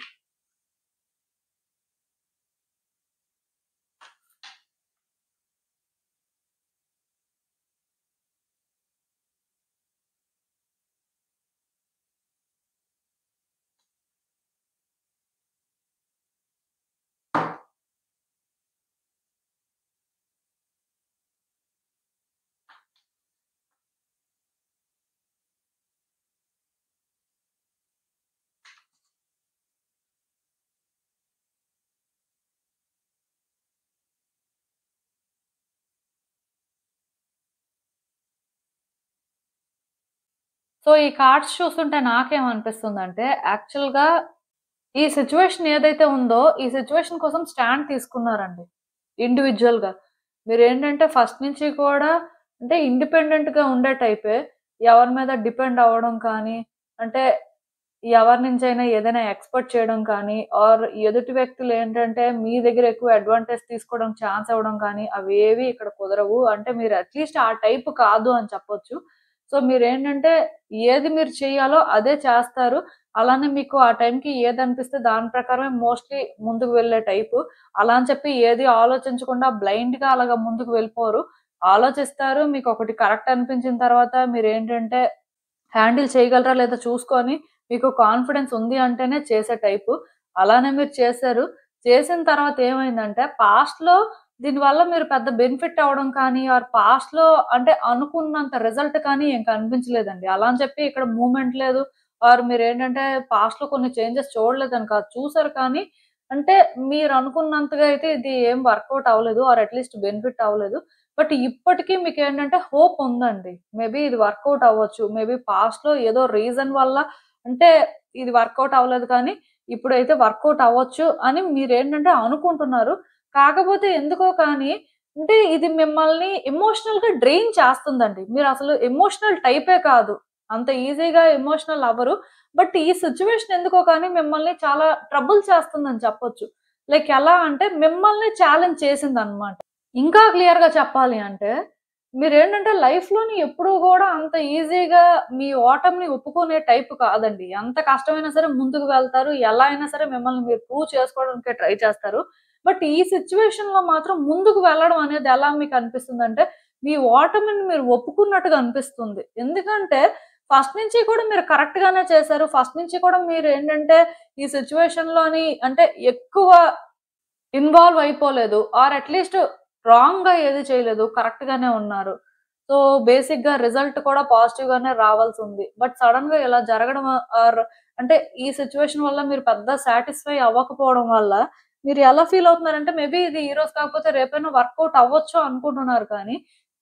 సో, ఈ కార్డ్స్ చూస్తుంటే నాకేమనిపిస్తుందంటే, యాక్చువల్‌గా ఈ సిట్యుయేషన్ ఏదైతే ఉందో, ఈ సిట్యుయేషన్ కోసం స్టాండ్ తీసుకున్నారండి. ఇండివిడ్యుయల్‌గా. మీరేంటంటే ఫస్ట్ నుంచి కూడా అంటే ఇండిపెండెంట్‌గా ఉండే టైపే. ఎవరి మీద డిపెండ్ అవ్వడం కానీ, అంటే ఎవరి నుంచైనా ఏదైనా ఎక్స్‌పెక్ట్ చేయడం కానీ, ఎదుటి వ్యక్తులేంటంటే మీ దగ్గర ఎక్కువ అడ్వాంటేజ్ తీసుకోవడం ఛాన్స్ ఇవ్వడం కానీ, అవేవి ఇక్కడ కుదరవు. అంటే మీరు అట్‌లీస్ట్ ఆ టైప్ కాదు అని చెప్పొచ్చు. సో, మీరేంటంటే ఏది మీరు చేయాలో అదే చేస్తారు. అలానే మీకు ఆ టైంకి ఏదనిపిస్తే దాని ప్రకారమే మోస్ట్‌లీ ముందుకు వెళ్ళే టైపు. అలా అని చెప్పి ఏది ఆలోచించకుండా బ్లైండ్‌గా అలాగా ముందుకు వెళ్ళిపోరు. ఆలోచిస్తారు. మీకొకటి కరెక్ట్ అనిపించిన తర్వాత మీరేంటంటే హ్యాండిల్ చేయగలరా లేదా చూసుకొని, మీకు కాన్ఫిడెన్స్ ఉంది అంటేనే చేసే టైపు. అలానే మీరు చేశారు. చేసిన తర్వాత ఏమైందంటే, పాస్ట్‌లో దీనివల్ల మీరు పెద్ద బెనిఫిట్ అవ్వడం కానీ, పాస్ట్‌లో అంటే అనుకున్నంత రిజల్ట్ కానీ ఏం కనిపించలేదండి. అలా అని చెప్పి ఇక్కడ మూవ్‌మెంట్ లేదు. మీరేంటంటే పాస్ట్‌లో కొన్ని చేంజెస్ చూడలేదని కాదు. చూసారు కానీ, అంటే మీరనుకున్నంతగా అయితే ఇది ఏం వర్కౌట్ అవ్వలేదు. అట్‌లీస్ట్ బెనిఫిట్ అవ్వలేదు. బట్ ఇప్పటికి మీకేంటంటే హోప్ ఉందండి. మేబీ ఇది వర్కౌట్ అవ్వచ్చు. మేబీ పాస్ట్‌లో ఏదో రీజన్ వల్ల అంటే ఇది వర్కౌట్ అవ్వలేదు కానీ, ఇప్పుడైతే వర్కౌట్ అవ్వచ్చు అని మీరేంటంటే అనుకుంటున్నారు. కాకపోతే ఎందుకో కానీ అంటే ఇది మిమ్మల్ని ఎమోషనల్‌గా డ్రైన్ చేస్తుందండి. మీరసలు ఎమోషనల్ టైపే కాదు. అంత ఈజీగా ఎమోషనల్ అవ్వరు. బట్ ఈ సిట్యుయేషన్ ఎందుకో కానీ మిమ్మల్ని చాలా ట్రబుల్ చేస్తుందని చెప్పొచ్చు. లైక్ ఎలా అంటే మిమ్మల్ని ఛాలెంజ్ చేసిందనమాట. ఇంకా క్లియర్‌గా చెప్పాలి అంటే, మీరేంటంటే లైఫ్‌లోని ఎప్పుడూ గూడా అంత ఈజీగా మీ ఓటమిని ఒప్పుకునే టైప్ కాదండి. ఎంత కష్టమైనా సరే ముందుకు వెళ్తారు. ఎలా అయినా సరే మిమ్మల్ని మీరు ప్రూవ్ చేసుకోవడానికే ట్రై చేస్తారు. బట్ ఈ సిట్యుయేషన్‌లో మాత్రం ముందుకు వెళ్ళడం అనేది ఎలా మీకనిపిస్తుందంటే, మీ ఓటమిని మీరు ఒప్పుకున్నట్టుగా అనిపిస్తుంది. ఎందుకంటే, ఫస్ట్ నుంచి కూడా మీరు కరెక్ట్‌గానే చేశారు. ఫస్ట్ నుంచి కూడా మీరేంటంటే, ఈ సిట్యుయేషన్‌లోని అంటే ఎక్కువ ఇన్వాల్వ్ అయిపోలేదు. అట్‌లీస్ట్ రాంగ్‌గా ఏది చేయలేదు. కరెక్ట్‌గానే ఉన్నారు. సో, బేసిక్‌గా రిజల్ట్ కూడా పాజిటివ్‌గానే రావాల్సుంది. బట్ సడెన్‌గా ఇలా జరగడం అంటే ఈ సిట్యుయేషన్ వల్ల మీరు పెద్ద సాటిస్ఫై అవ్వకపోవడం వల్ల మీరు ఎలా ఫీల్ అవుతున్నారంటే మేబీ ఇది ఈరోజు కాకపోతే రేపైనా వర్కౌట్ అవ్వచ్చు అనుకుంటున్నారు కానీ,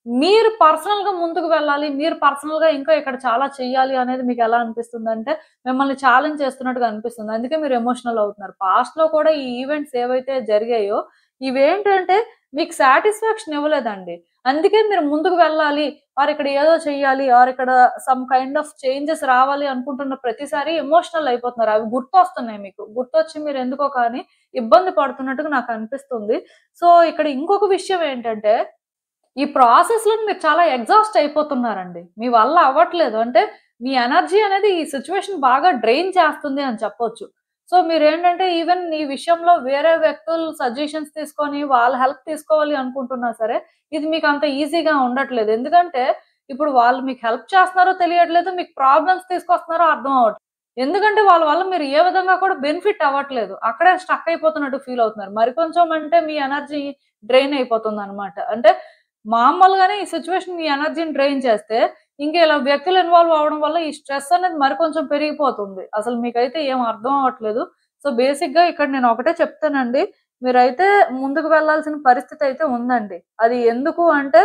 మీరు పర్సనల్‌గా ముందుకు వెళ్ళాలి. మీరు పర్సనల్‌గా ఇంకా ఇక్కడ చాలా చెయ్యాలి అనేది మీకెలా అనిపిస్తుందంటే, మిమ్మల్ని ఛాలెంజ్ చేస్తున్నట్టుగా అనిపిస్తుంది. అందుకే మీరు ఎమోషనల్ అవుతున్నారు. పాస్ట్‌లో కూడా ఈ ఈవెంట్స్ ఏవైతే జరిగాయో, ఇవేంటంటే మీకు సాటిస్ఫాక్షన్ ఇవ్వలేదండి. అందుకే మీరు ముందుకు వెళ్ళాలి, ఆర్ ఇక్కడ ఏదో చెయ్యాలి, ఆర్ ఇక్కడ సమ్ కైండ్ ఆఫ్ చేంజెస్ రావాలి అనుకుంటున్న ప్రతిసారి ఎమోషనల్ అయిపోతున్నారు. అవి గుర్తొస్తున్నాయి మీకు. గుర్తొచ్చి మీరు ఎందుకో కానీ ఇబ్బంది పడుతున్నట్టుగా నాకనిపిస్తుంది. సో, ఇక్కడ ఇంకొక విషయం ఏంటంటే ఈ ప్రాసెస్‌లో మీరు చాలా ఎగ్జాస్ట్ అయిపోతున్నారండి. మీ వల్ల అవ్వట్లేదు. అంటే మీ ఎనర్జీ అనేది ఈ సిట్యుయేషన్ బాగా డ్రైన్ చేస్తుంది అని చెప్పొచ్చు. సో, మీరేంటంటే ఈవెన్ ఈ విషయంలో వేరే వ్యక్తులు సజెషన్స్ తీసుకొని వాళ్ళ హెల్ప్ తీసుకోవాలి అనుకుంటున్నా సరే, ఇది మీకు అంత ఈజీగా ఉండట్లేదు. ఎందుకంటే ఇప్పుడు వాళ్ళు మీకు హెల్ప్ చేస్తున్నారో తెలియట్లేదు. మీకు ప్రాబ్లమ్స్ తీసుకొస్తున్నారో అర్థం అవ్వట్లేదు. ఎందుకంటే వాళ్ళ వల్ల మీరు ఏ విధంగా కూడా బెనిఫిట్ అవ్వట్లేదు. అక్కడే స్టక్ అయిపోతున్నట్టు ఫీల్ అవుతున్నారు. మరికొంచెం అంటే మీ ఎనర్జీ డ్రైన్ అయిపోతుందనమాట. అంటే మామూలుగానే ఈ సిట్యుయేషన్ మీ ఎనర్జీని డ్రైన్ చేస్తే, ఇంకా ఇలా వ్యక్తులు ఇన్వాల్వ్ అవ్వడం వల్ల ఈ స్ట్రెస్ అనేది మరికొంచెం పెరిగిపోతుంది. అసలు మీకైతే ఏం అర్థం అవ్వట్లేదు. సో, బేసిక్‌గా ఇక్కడ నేను ఒకటే చెప్తానండి. మీరైతే ముందుకు వెళ్ళాల్సిన పరిస్థితి అయితే ఉందండి. అది ఎందుకు అంటే,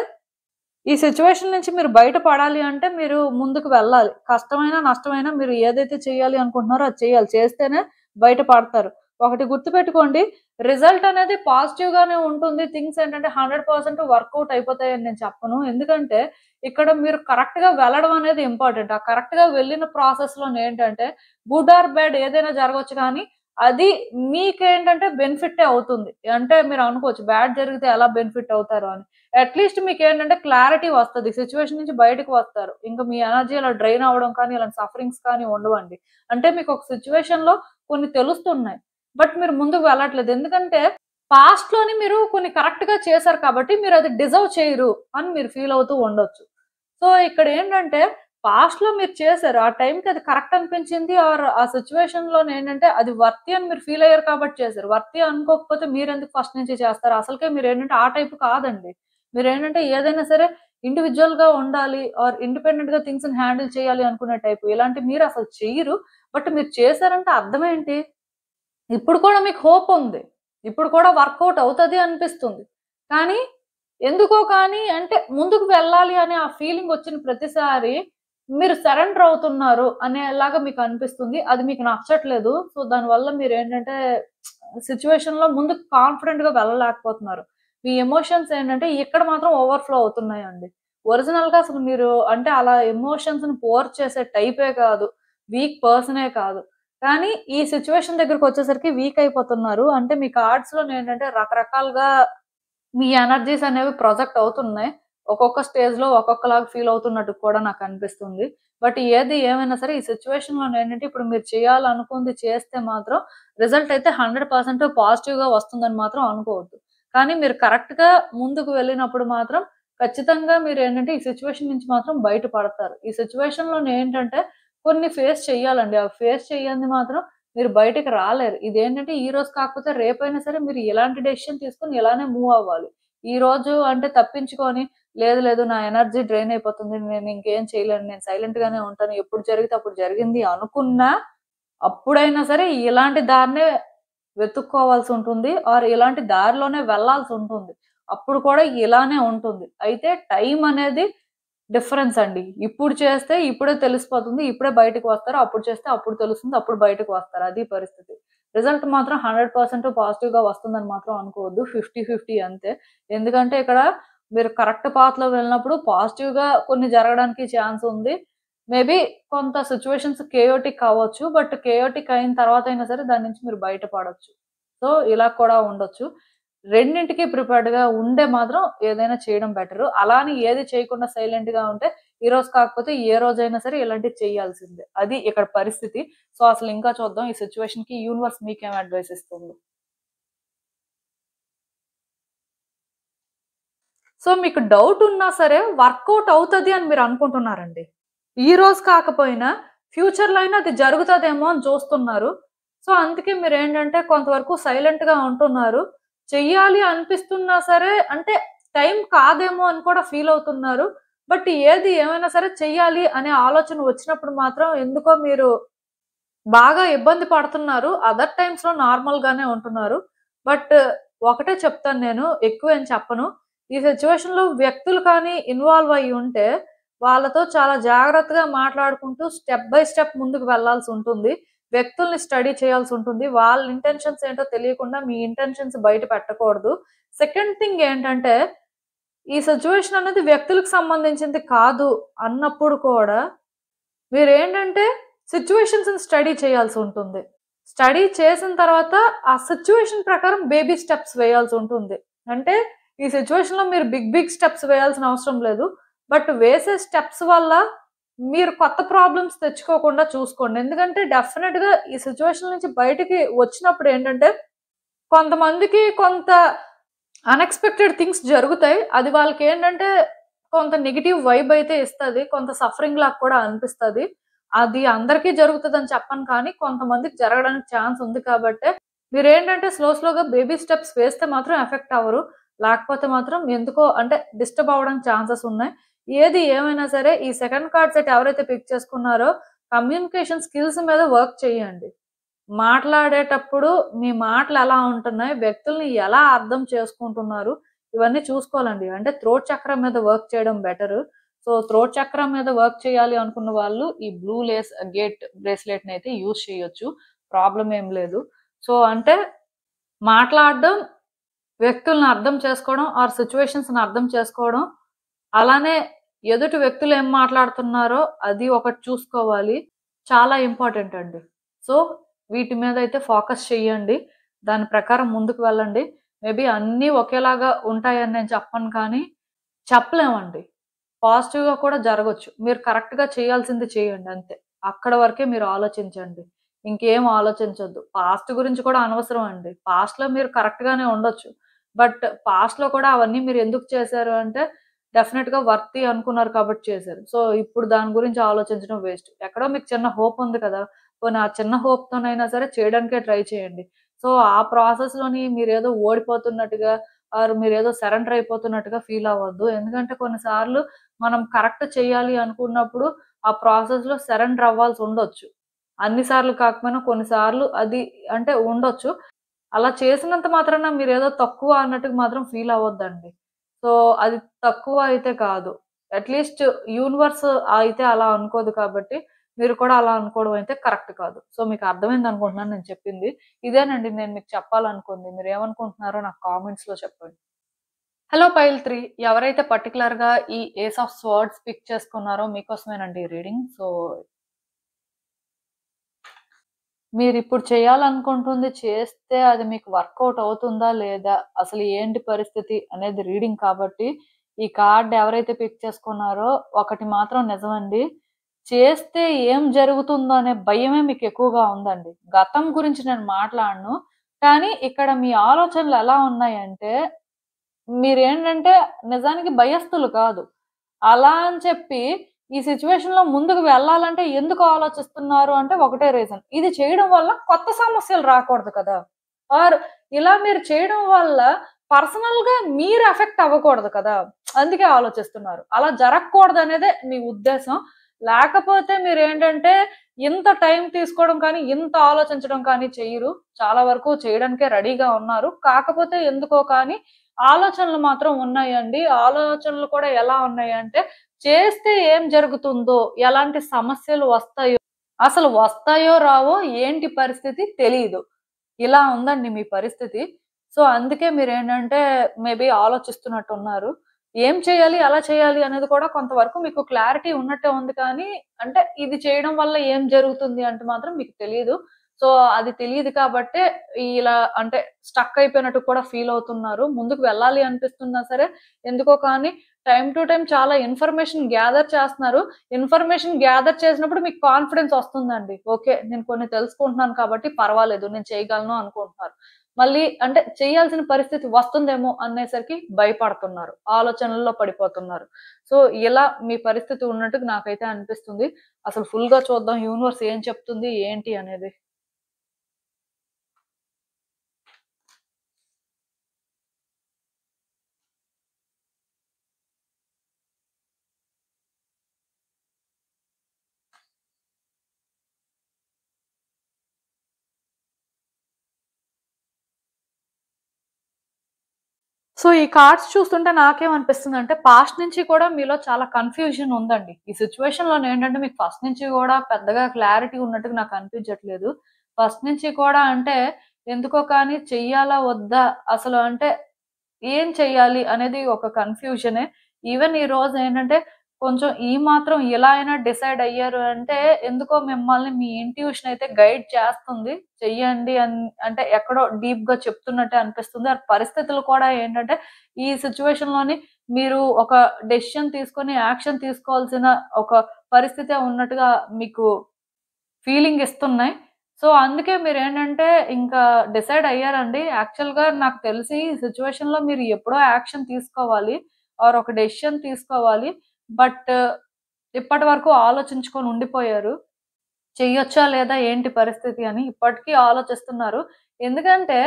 ఈ సిట్యుయేషన్ నుంచి మీరు బయట పడాలి అంటే మీరు ముందుకు వెళ్ళాలి. కష్టమైనా, నష్టమైనా మీరు ఏదైతే చేయాలి అనుకుంటున్నారో అది చేయాలి. చేస్తేనే బయట పడతారు. ఒకటి గుర్తుపెట్టుకోండి, రిజల్ట్ అనేది పాజిటివ్ గానే ఉంటుంది. థింగ్స్ ఏంటంటే 100% వర్కౌట్ అయిపోతాయని నేను చెప్పను. ఎందుకంటే ఇక్కడ మీరు కరెక్ట్‌గా వెళ్ళడం అనేది ఇంపార్టెంట్. ఆ కరెక్ట్‌గా వెళ్ళిన ప్రాసెస్‌లోనేంటంటే గుడ్ ఆర్ బ్యాడ్ ఏదైనా జరగొచ్చు కానీ అది మీకేంటంటే బెనిఫిట్టే అవుతుంది. అంటే మీరు అనుకోవచ్చు బ్యాడ్ జరిగితే ఎలా బెనిఫిట్ అవుతారు అని. అట్‌లీస్ట్ మీకేంటంటే క్లారిటీ వస్తది. సిట్యుయేషన్ నుంచి బయటకి వస్తారు. ఇంక మీ ఎనర్జీ అలా డ్రైన్ అవ్వడం కానీ, ఇలాంటి సఫరింగ్స్ కానీ ఉండవండి. అంటే మీకొక సిట్యుయేషన్‌లో కొన్ని తెలుస్తున్నాయి. బట్ మీరు ముందుకు వెళ్ళట్లేదు. ఎందుకంటే పాస్ట్‌లోని మీరు కొన్ని కరెక్ట్‌గా చేశారు కాబట్టి మీరది డిజర్వ్ చేయరు అని మీరు ఫీల్ అవుతూ ఉండొచ్చు. సో, ఇక్కడేంటంటే పాస్ట్‌లో మీరు చేశారు. ఆ టైంకి అది కరెక్ట్ అనిపించింది ఆర్ ఆ సిట్యుయేషన్‌లోనేంటంటే అది వర్తీ అని మీరు ఫీల్ అయ్యారు కాబట్టి చేశారు. వర్తీ అనుకోకపోతే మీరెందుకు ఫస్ట్ నుంచి చేస్తారు? అసలుకే మీరేంటంటే ఆ టైప్ కాదండి. మీరేంటంటే ఏదైనా సరే ఇండివిడ్యుయల్‌గా ఉండాలి ఆర్ ఇండిపెండెంట్‌గా థింగ్స్‌ని హ్యాండిల్ చేయాలి అనుకునే టైపు. ఇలాంటివి మీరసలు చెయ్యరు. బట్ మీరు చేశారంటే అర్థమేంటి? ఇప్పుడు కూడా మీకు హోప్ ఉంది. ఇప్పుడు కూడా వర్కౌట్ అవుతది అనిపిస్తుంది. కానీ ఎందుకో కానీ అంటే ముందుకు వెళ్ళాలి అనే ఆ ఫీలింగ్ వచ్చిన ప్రతిసారి మీరు సరెండర్ అవుతున్నారు అనేలాగా మీకు అనిపిస్తుంది. అది మీకు నచ్చట్లేదు. సో, దానివల్ల మీరేంటంటే సిట్యుయేషన్‌లో ముందుకు కాన్ఫిడెంట్‌గా వెళ్ళలేకపోతున్నారు. మీ ఎమోషన్స్ ఏంటంటే ఇక్కడ మాత్రం ఓవర్‌ఫ్లో అవుతున్నాయండి. ఒరిజినల్‌గా అసలు మీరు అంటే అలా ఎమోషన్స్‌ని పోర్ చేసే టైపే కాదు. వీక్ పర్సనే కాదు. కానీ ఈ సిట్యుయేషన్ దగ్గరకొచ్చేసరికి వీక్ అయిపోతున్నారు. అంటే మీ కార్డ్స్‌లోనేంటంటే రకరకాలుగా మీ ఎనర్జీస్ అనేవి ప్రొజెక్ట్ అవుతున్నాయి. ఒక్కొక్క స్టేజ్‌లో ఒక్కొక్కలాగా ఫీల్ అవుతున్నట్టు కూడా నాకనిపిస్తుంది. బట్ ఏది ఏమైనా సరే ఈ సిట్యుయేషన్‌లోనేంటంటే ఇప్పుడు మీరు చేయాలనుకుంది చేస్తే మాత్రం రిజల్ట్ అయితే 100% పాజిటివ్‌గా వస్తుందని మాత్రం అనుకోవద్దు. కానీ మీరు కరెక్ట్‌గా ముందుకు వెళ్ళినప్పుడు మాత్రం ఖచ్చితంగా మీరేంటంటే ఈ సిట్యుయేషన్ నుంచి మాత్రం బయట పడతారు. ఈ సిట్యుయేషన్‌లోనేంటంటే కొన్ని ఫేస్ చేయాలండి. అవి ఫేస్ చేయంది మాత్రం మీరు బయటకి రాలేరు. ఇదేంటంటే ఈ రోజు కాకపోతే రేపైనా సరే మీరు ఇలాంటి డెసిషన్ తీసుకొని ఇలానే మూవ్ అవ్వాలి. ఈ రోజు అంటే తప్పించుకొని లేదు లేదు నా ఎనర్జీ డ్రైన్ అయిపోతుంది. నేను ఇంకేం చేయలేను. నేను సైలెంట్ గానే ఉంటాను. ఎప్పుడు జరిగితే అప్పుడు జరిగింది అనుకున్నా అప్పుడైనా సరే ఇలాంటి దారినే వెతుక్కోవాల్సుంటుంది. ఆర్ ఇలాంటి దారిలోనే వెళ్ళాల్సుంటుంది. అప్పుడు కూడా ఇలానే ఉంటుంది. అయితే టైం అనేది డిఫరెన్స్ అండి. ఇప్పుడు చేస్తే ఇప్పుడే తెలిసిపోతుంది. ఇప్పుడే బయటకి వస్తారు. అప్పుడు చేస్తే అప్పుడు తెలుస్తుంది. అప్పుడు బయటకు వస్తారు. అది పరిస్థితి. రిజల్ట్ మాత్రం 100% పాజిటివ్‌గా వస్తుందని మాత్రం అనుకోవద్దు. 50, 50 అంతే. ఎందుకంటే ఇక్కడ మీరు కరెక్ట్ పాత్‌లో వెళ్ళినప్పుడు పాజిటివ్‌గా కొన్ని జరగడానికి ఛాన్స్ ఉంది. మేబీ కొంత సిట్యుయేషన్స్ కేయోటిక్ అవ్వచ్చు. బట్ కేయోటిక్ అయిన తర్వాతైనా సరే దాని నుంచి మీరు బయట పడొచ్చు. సో, ఇలా కూడా ఉండొచ్చు. రెండింటికి ప్రిపేర్డ్‌గా ఉండే మాత్రం ఏదైనా చేయడం బెటరు. అలా అని ఏది చేయకుండా సైలెంట్‌గా ఉంటే ఈరోజు కాకపోతే ఏ రోజైనా సరే ఇలాంటివి చేయాల్సిందే. అది ఇక్కడ పరిస్థితి. సో, అసలు ఇంకా చూద్దాం ఈ సిట్యుయేషన్‌కి యూనివర్స్ మీకేం అడ్వైస్ ఇస్తుందో. సో, మీకు డౌట్ ఉన్నా సరే వర్కౌట్ అవుతది అని మీరు అనుకుంటున్నారండి. ఈ రోజు కాకపోయినా ఫ్యూచర్‌లో అయినా అది జరుగుతదేమో అని చూస్తున్నారు. సో, అందుకే మీరేంటంటే కొంతవరకు సైలెంట్‌గా ఉంటున్నారు. చెయ్యాలి అనిపిస్తున్నా సరే అంటే టైం కాదేమో అని కూడా ఫీల్ అవుతున్నారు. బట్ ఏది ఏమైనా సరే చెయ్యాలి అనే ఆలోచన వచ్చినప్పుడు మాత్రం ఎందుకో మీరు బాగా ఇబ్బంది పడుతున్నారు. అదర్ టైమ్స్‌లో నార్మల్‌గానే ఉంటున్నారు. బట్ ఒకటే చెప్తాను నేను ఎక్కువేం చెప్పను. ఈ సిట్యుయేషన్‌లో వ్యక్తులు కానీ ఇన్వాల్వ్ అయ్యి ఉంటే, వాళ్ళతో చాలా జాగ్రత్తగా మాట్లాడుకుంటూ స్టెప్ బై స్టెప్ ముందుకు వెళ్ళాల్సి ఉంటుంది. వ్యక్తుల్ని స్టడీ చేయాల్సి ఉంటుంది. వాళ్ళ ఇంటెన్షన్స్ ఏంటో తెలియకుండా మీ ఇంటెన్షన్స్ బయట పెట్టకూడదు. సెకండ్ థింగ్ ఏంటంటే, ఈ సిట్యుయేషన్ అనేది వ్యక్తులకు సంబంధించింది కాదు అన్నప్పుడు కూడా మీరేంటంటే సిట్యుయేషన్స్‌ని స్టడీ చేయాల్సి ఉంటుంది. స్టడీ చేసిన తర్వాత ఆ సిట్యుయేషన్ ప్రకారం బేబీ స్టెప్స్ వేయాల్సి ఉంటుంది. అంటే ఈ సిట్యుయేషన్‌లో మీరు బిగ్ స్టెప్స్ వేయాల్సిన అవసరం లేదు. బట్ వేసే స్టెప్స్ వల్ల మీరు కొత్త ప్రాబ్లమ్స్ తెచ్చుకోకుండా చూసుకోండి. ఎందుకంటే డెఫినిట్‌గా ఈ సిట్యుయేషన్ నుంచి బయటికి వచ్చినప్పుడు ఏంటంటే కొంతమందికి కొంత అన్‌ఎక్స్‌పెక్టెడ్ థింగ్స్ జరుగుతాయి. అది వాళ్ళకేంటంటే కొంత నెగెటివ్ వైబ్ అయితే ఇస్తది. కొంత సఫరింగ్ లాగా కూడా అనిపిస్తది. అది అందరికీ జరుగుతదని చెప్పను కానీ కొంతమందికి జరగడానికి ఛాన్స్ ఉంది కాబట్టే మీరేంటంటే స్లోగా బేబీ స్టెప్స్ వేస్తే మాత్రం ఎఫెక్ట్ అవ్వరు. లేకపోతే మాత్రం ఎందుకో అంటే డిస్టర్బ్ అవ్వడానికి ఛాన్సెస్ ఉన్నాయి. ఏది ఏమైనా సరే ఈ సెకండ్ కార్డ్ సెట్ ఎవరైతే పిక్ చేసుకున్నారో కమ్యూనికేషన్ స్కిల్స్ మీద వర్క్ చేయండి. మాట్లాడేటప్పుడు మీ మాటలెలా ఉంటున్నాయి? వ్యక్తుల్ని ఎలా అర్థం చేసుకుంటున్నారు? ఇవన్నీ చూసుకోవాలండి. అంటే థ్రోట్ చక్రం మీద వర్క్ చేయడం బెటరు. సో, థ్రోట్ చక్రం మీద వర్క్ చేయాలి అనుకున్న వాళ్ళు ఈ బ్లూ లేస్ గేట్ బ్రేస్‌లెట్‌నయితే యూజ్ చేయొచ్చు. ప్రాబ్లమ్ ఏం లేదు. సో, అంటే మాట్లాడడం, వ్యక్తుల్ని అర్థం చేసుకోవడం ఆర్ సిట్యుయేషన్స్‌ని అర్థం చేసుకోవడం, అలానే ఎదుటి వ్యక్తులు ఏం మాట్లాడుతున్నారో అది ఒకటి చూసుకోవాలి. చాలా ఇంపార్టెంట్ అండి. సో, వీటి మీదయితే ఫోకస్ చెయ్యండి. దాని ప్రకారం ముందుకు వెళ్ళండి. మేబీ అన్నీ ఒకేలాగా ఉంటాయని నేను చెప్పను కానీ, చెప్పలేమండి. పాజిటివ్‌గా కూడా జరగొచ్చు. మీరు కరెక్ట్‌గా చేయాల్సింది చేయండి అంతే. అక్కడ వరకే మీరు ఆలోచించండి. ఇంకేం ఆలోచించొద్దు. పాస్ట్ గురించి కూడా అనవసరం అండి. పాస్ట్‌లో మీరు కరెక్ట్‌గానే ఉండొచ్చు. బట్ పాస్ట్‌లో కూడా అవన్నీ మీరు ఎందుకు చేశారు అంటే, డెఫినిట్‌గా వర్తీ అనుకున్నారు కాబట్టి చేశారు. సో, ఇప్పుడు దాని గురించి ఆలోచించడం వేస్ట్. ఎక్కడో మీకు చిన్న హోప్ ఉంది కదా! పోనీ ఆ చిన్న హోప్‌తోనైనా సరే చేయడానికే ట్రై చేయండి. సో, ఆ ప్రాసెస్‌లోని మీరేదో ఓడిపోతున్నట్టుగా ఆర్ మీరేదో సరెండర్ అయిపోతున్నట్టుగా ఫీల్ అవ్వద్దు. ఎందుకంటే కొన్ని సార్లు మనం కరెక్ట్ చేయాలి అనుకున్నప్పుడు ఆ ప్రాసెస్‌లో సరెండర్ అవ్వాల్సి ఉండొచ్చు. అన్ని సార్లు కాకపోయినా కొన్ని సార్లు అది అంటే ఉండొచ్చు. అలా చేసినంత మాత్రాన మీరేదో తక్కువ అన్నట్టుగా మాత్రం ఫీల్ అవ్వద్దండి. సో, అది తక్కువ అయితే కాదు. అట్‌లీస్ట్ యూనివర్స్ అయితే అలా అనుకోదు కాబట్టి, మీరు కూడా అలా అనుకోవడం అయితే కరెక్ట్ కాదు. సో, మీకు అర్థమైందనుకుంటున్నాను నేను చెప్పింది. ఇదేనండి నేను మీకు చెప్పాలనుకుంది. మీరేమనుకుంటున్నారో నాకు కామెంట్స్‌లో చెప్పండి. హలో పైల్ 3 ఎవరైతే పర్టిక్యులర్‌గా ఈ ఏస్ ఆఫ్ స్వర్డ్స్ పిక్ చేసుకున్నారో మీకోసమేనండి ఈ రీడింగ్. సో, మీరిప్పుడు చేయాలనుకుంటుంది చేస్తే అది మీకు వర్కౌట్ అవుతుందా? లేదా? అసలు ఏంటి పరిస్థితి అనేది రీడింగ్ కాబట్టి, ఈ కార్డ్ ఎవరైతే పిక్ చేసుకున్నారో ఒకటి మాత్రం నిజమండి. చేస్తే ఏం జరుగుతుందో అనే భయమే మీకెక్కువగా ఉందండి. గతం గురించి నేను మాట్లాడను. కానీ ఇక్కడ మీ ఆలోచనలు ఎలా ఉన్నాయంటే మీరేంటంటే నిజానికి భయస్థులు కాదు. అలా అని చెప్పి ఈ సిట్యుయేషన్‌లో ముందుకు వెళ్ళాలంటే ఎందుకు ఆలోచిస్తున్నారు అంటే ఒకటే రీజన్. ఇది చేయడం వల్ల కొత్త సమస్యలు రాకూడదు కదా! ఆర్ ఇలా మీరు చేయడం వల్ల పర్సనల్‌గా మీరు ఎఫెక్ట్ అవ్వకూడదు కదా! అందుకే ఆలోచిస్తున్నారు. అలా జరగకూడదనేదే మీ ఉద్దేశం. లేకపోతే మీరేంటంటే ఇంత టైం తీసుకోవడం కానీ, ఇంత ఆలోచించడం కానీ చెయ్యరు. చాలా వరకు చేయడానికే రెడీగా ఉన్నారు. కాకపోతే ఎందుకో కానీ ఆలోచనలు మాత్రం ఉన్నాయండి. ఆలోచనలు కూడా ఎలా ఉన్నాయంటే, చేస్తే ఏం జరుగుతుందో, ఎలాంటి సమస్యలు వస్తాయో, అసలు వస్తాయో రావో ఏంటి పరిస్థితి తెలీదు. ఇలా ఉందండి మీ పరిస్థితి. సో, అందుకే మీరేంటంటే మేబీ ఆలోచిస్తున్నట్టున్నారు. ఏం చేయాలి? ఎలా చేయాలి? అనేది కూడా కొంతవరకు మీకు క్లారిటీ ఉన్నట్టే ఉంది కానీ, అంటే ఇది చేయడం వల్ల ఏం జరుగుతుంది అంటే మాత్రం మీకు తెలీదు. సో, అది తెలీదు కాబట్టే ఇలా అంటే స్టక్ అయిపోయినట్టు కూడా ఫీల్ అవుతున్నారు. ముందుకు వెళ్ళాలి అనిపిస్తున్నా సరే, ఎందుకో కానీ టైమ్ టు టైమ్ చాలా ఇన్ఫర్మేషన్ గ్యాదర్ చేస్తున్నారు. ఇన్ఫర్మేషన్ గ్యాదర్ చేసినప్పుడు మీకు కాన్ఫిడెన్స్ వస్తుందండి. ఓకే. నేను కొన్ని తెలుసుకుంటున్నాను కాబట్టి పర్వాలేదు. నేను చేయగలను అనుకుంటున్నారు. మళ్ళీ అంటే చేయాల్సిన పరిస్థితి వస్తుందేమో అనేసరికి భయపడుతున్నారు. ఆలోచనల్లో పడిపోతున్నారు. సో, ఇలా మీ పరిస్థితి ఉన్నట్టుగా నాకైతే అనిపిస్తుంది. అసలు ఫుల్‌గా చూద్దాం యూనివర్స్ ఏం చెప్తుంది? ఏంటి అనేది. సో ఈ కార్డ్స్ చూస్తుంటే నాకేమనిపిస్తుందంటే పాస్ట్ నుంచి కూడా మీలో చాలా కన్‌ఫ్యూజన్ ఉందండి. ఈ సిట్యుయేషన్‌లోనే ఏంటంటే మీకు ఫస్ట్ నుంచి కూడా పెద్దగా క్లారిటీ ఉన్నట్టుగా నాకు అనిపించట్లేదు. ఫస్ట్ నుంచి కూడా అంటే ఎందుకో కానీ చెయ్యాలా? వద్దా? అసలు అంటే ఏం చెయ్యాలి? అనేది ఒక కన్‌ఫ్యూజనే. ఈవెన్ ఈరోజు ఏంటంటే కొంచెం ఈ మాత్రం ఇలా అయినా డిసైడ్ అయ్యారు అంటే ఎందుకో మిమ్మల్ని మీ ఇంట్యూషన్ అయితే గైడ్ చేస్తుంది. చెయ్యండి అంటే ఎక్కడో డీప్‌గా చెప్తున్నట్టే అనిపిస్తుంది. ఆ పరిస్థితులు కూడా ఏంటంటే ఈ సిట్యుయేషన్‌లోని మీరు ఒక డెసిషన్ తీసుకొని యాక్షన్ తీసుకోవాల్సిన ఒక పరిస్థితే ఉన్నట్టుగా మీకు ఫీలింగ్ ఇస్తున్నాయి. సో, అందుకే మీరేంటంటే ఇంకా డిసైడ్ అయ్యారండి. యాక్చువల్‌గా నాకు తెలిసి ఈ సిట్యుయేషన్‌లో మీరు ఎప్పుడో యాక్షన్ తీసుకోవాలి. ఆర్ ఒక డెసిషన్ తీసుకోవాలి. బట్ ఇప్పటి వరకు ఆలోచించుకొని ఉండిపోయారు. చెయ్యొచ్చా లేదా ఏంటి పరిస్థితి అని ఇప్పటికీ ఆలోచిస్తున్నారు. ఎందుకంటే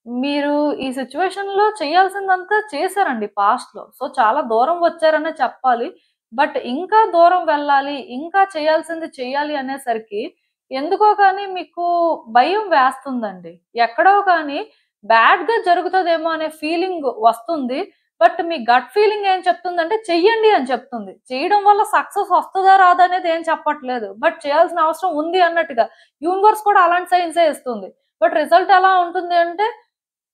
మీరు ఈ సిట్యుయేషన్‌లో చేయాల్సిందంతా చేశారండి పాస్ట్‌లో. సో, చాలా దూరం వచ్చారనే చెప్పాలి. బట్ ఇంకా దూరం వెళ్ళాలి, ఇంకా చేయాల్సింది చెయ్యాలి అనేసరికి ఎందుకో కానీ మీకు భయం వేస్తుందండి. ఎక్కడో కానీ బ్యాడ్‌గా జరుగుతదేమో అనే ఫీలింగ్ వస్తుంది. బట్ మీ గట్ ఫీలింగ్ ఏం చెప్తుందంటే చెయ్యండి అని చెప్తుంది. చేయడం వల్ల సక్సెస్ వస్తదా? రాదా? అనేది ఏం చెప్పట్లేదు. బట్ చేయాల్సిన అవసరం ఉంది అన్నట్టుగా. యూనివర్స్ కూడా అలాంటి సైన్సే ఇస్తుంది. బట్ రిజల్ట్ ఎలా ఉంటుంది అంటే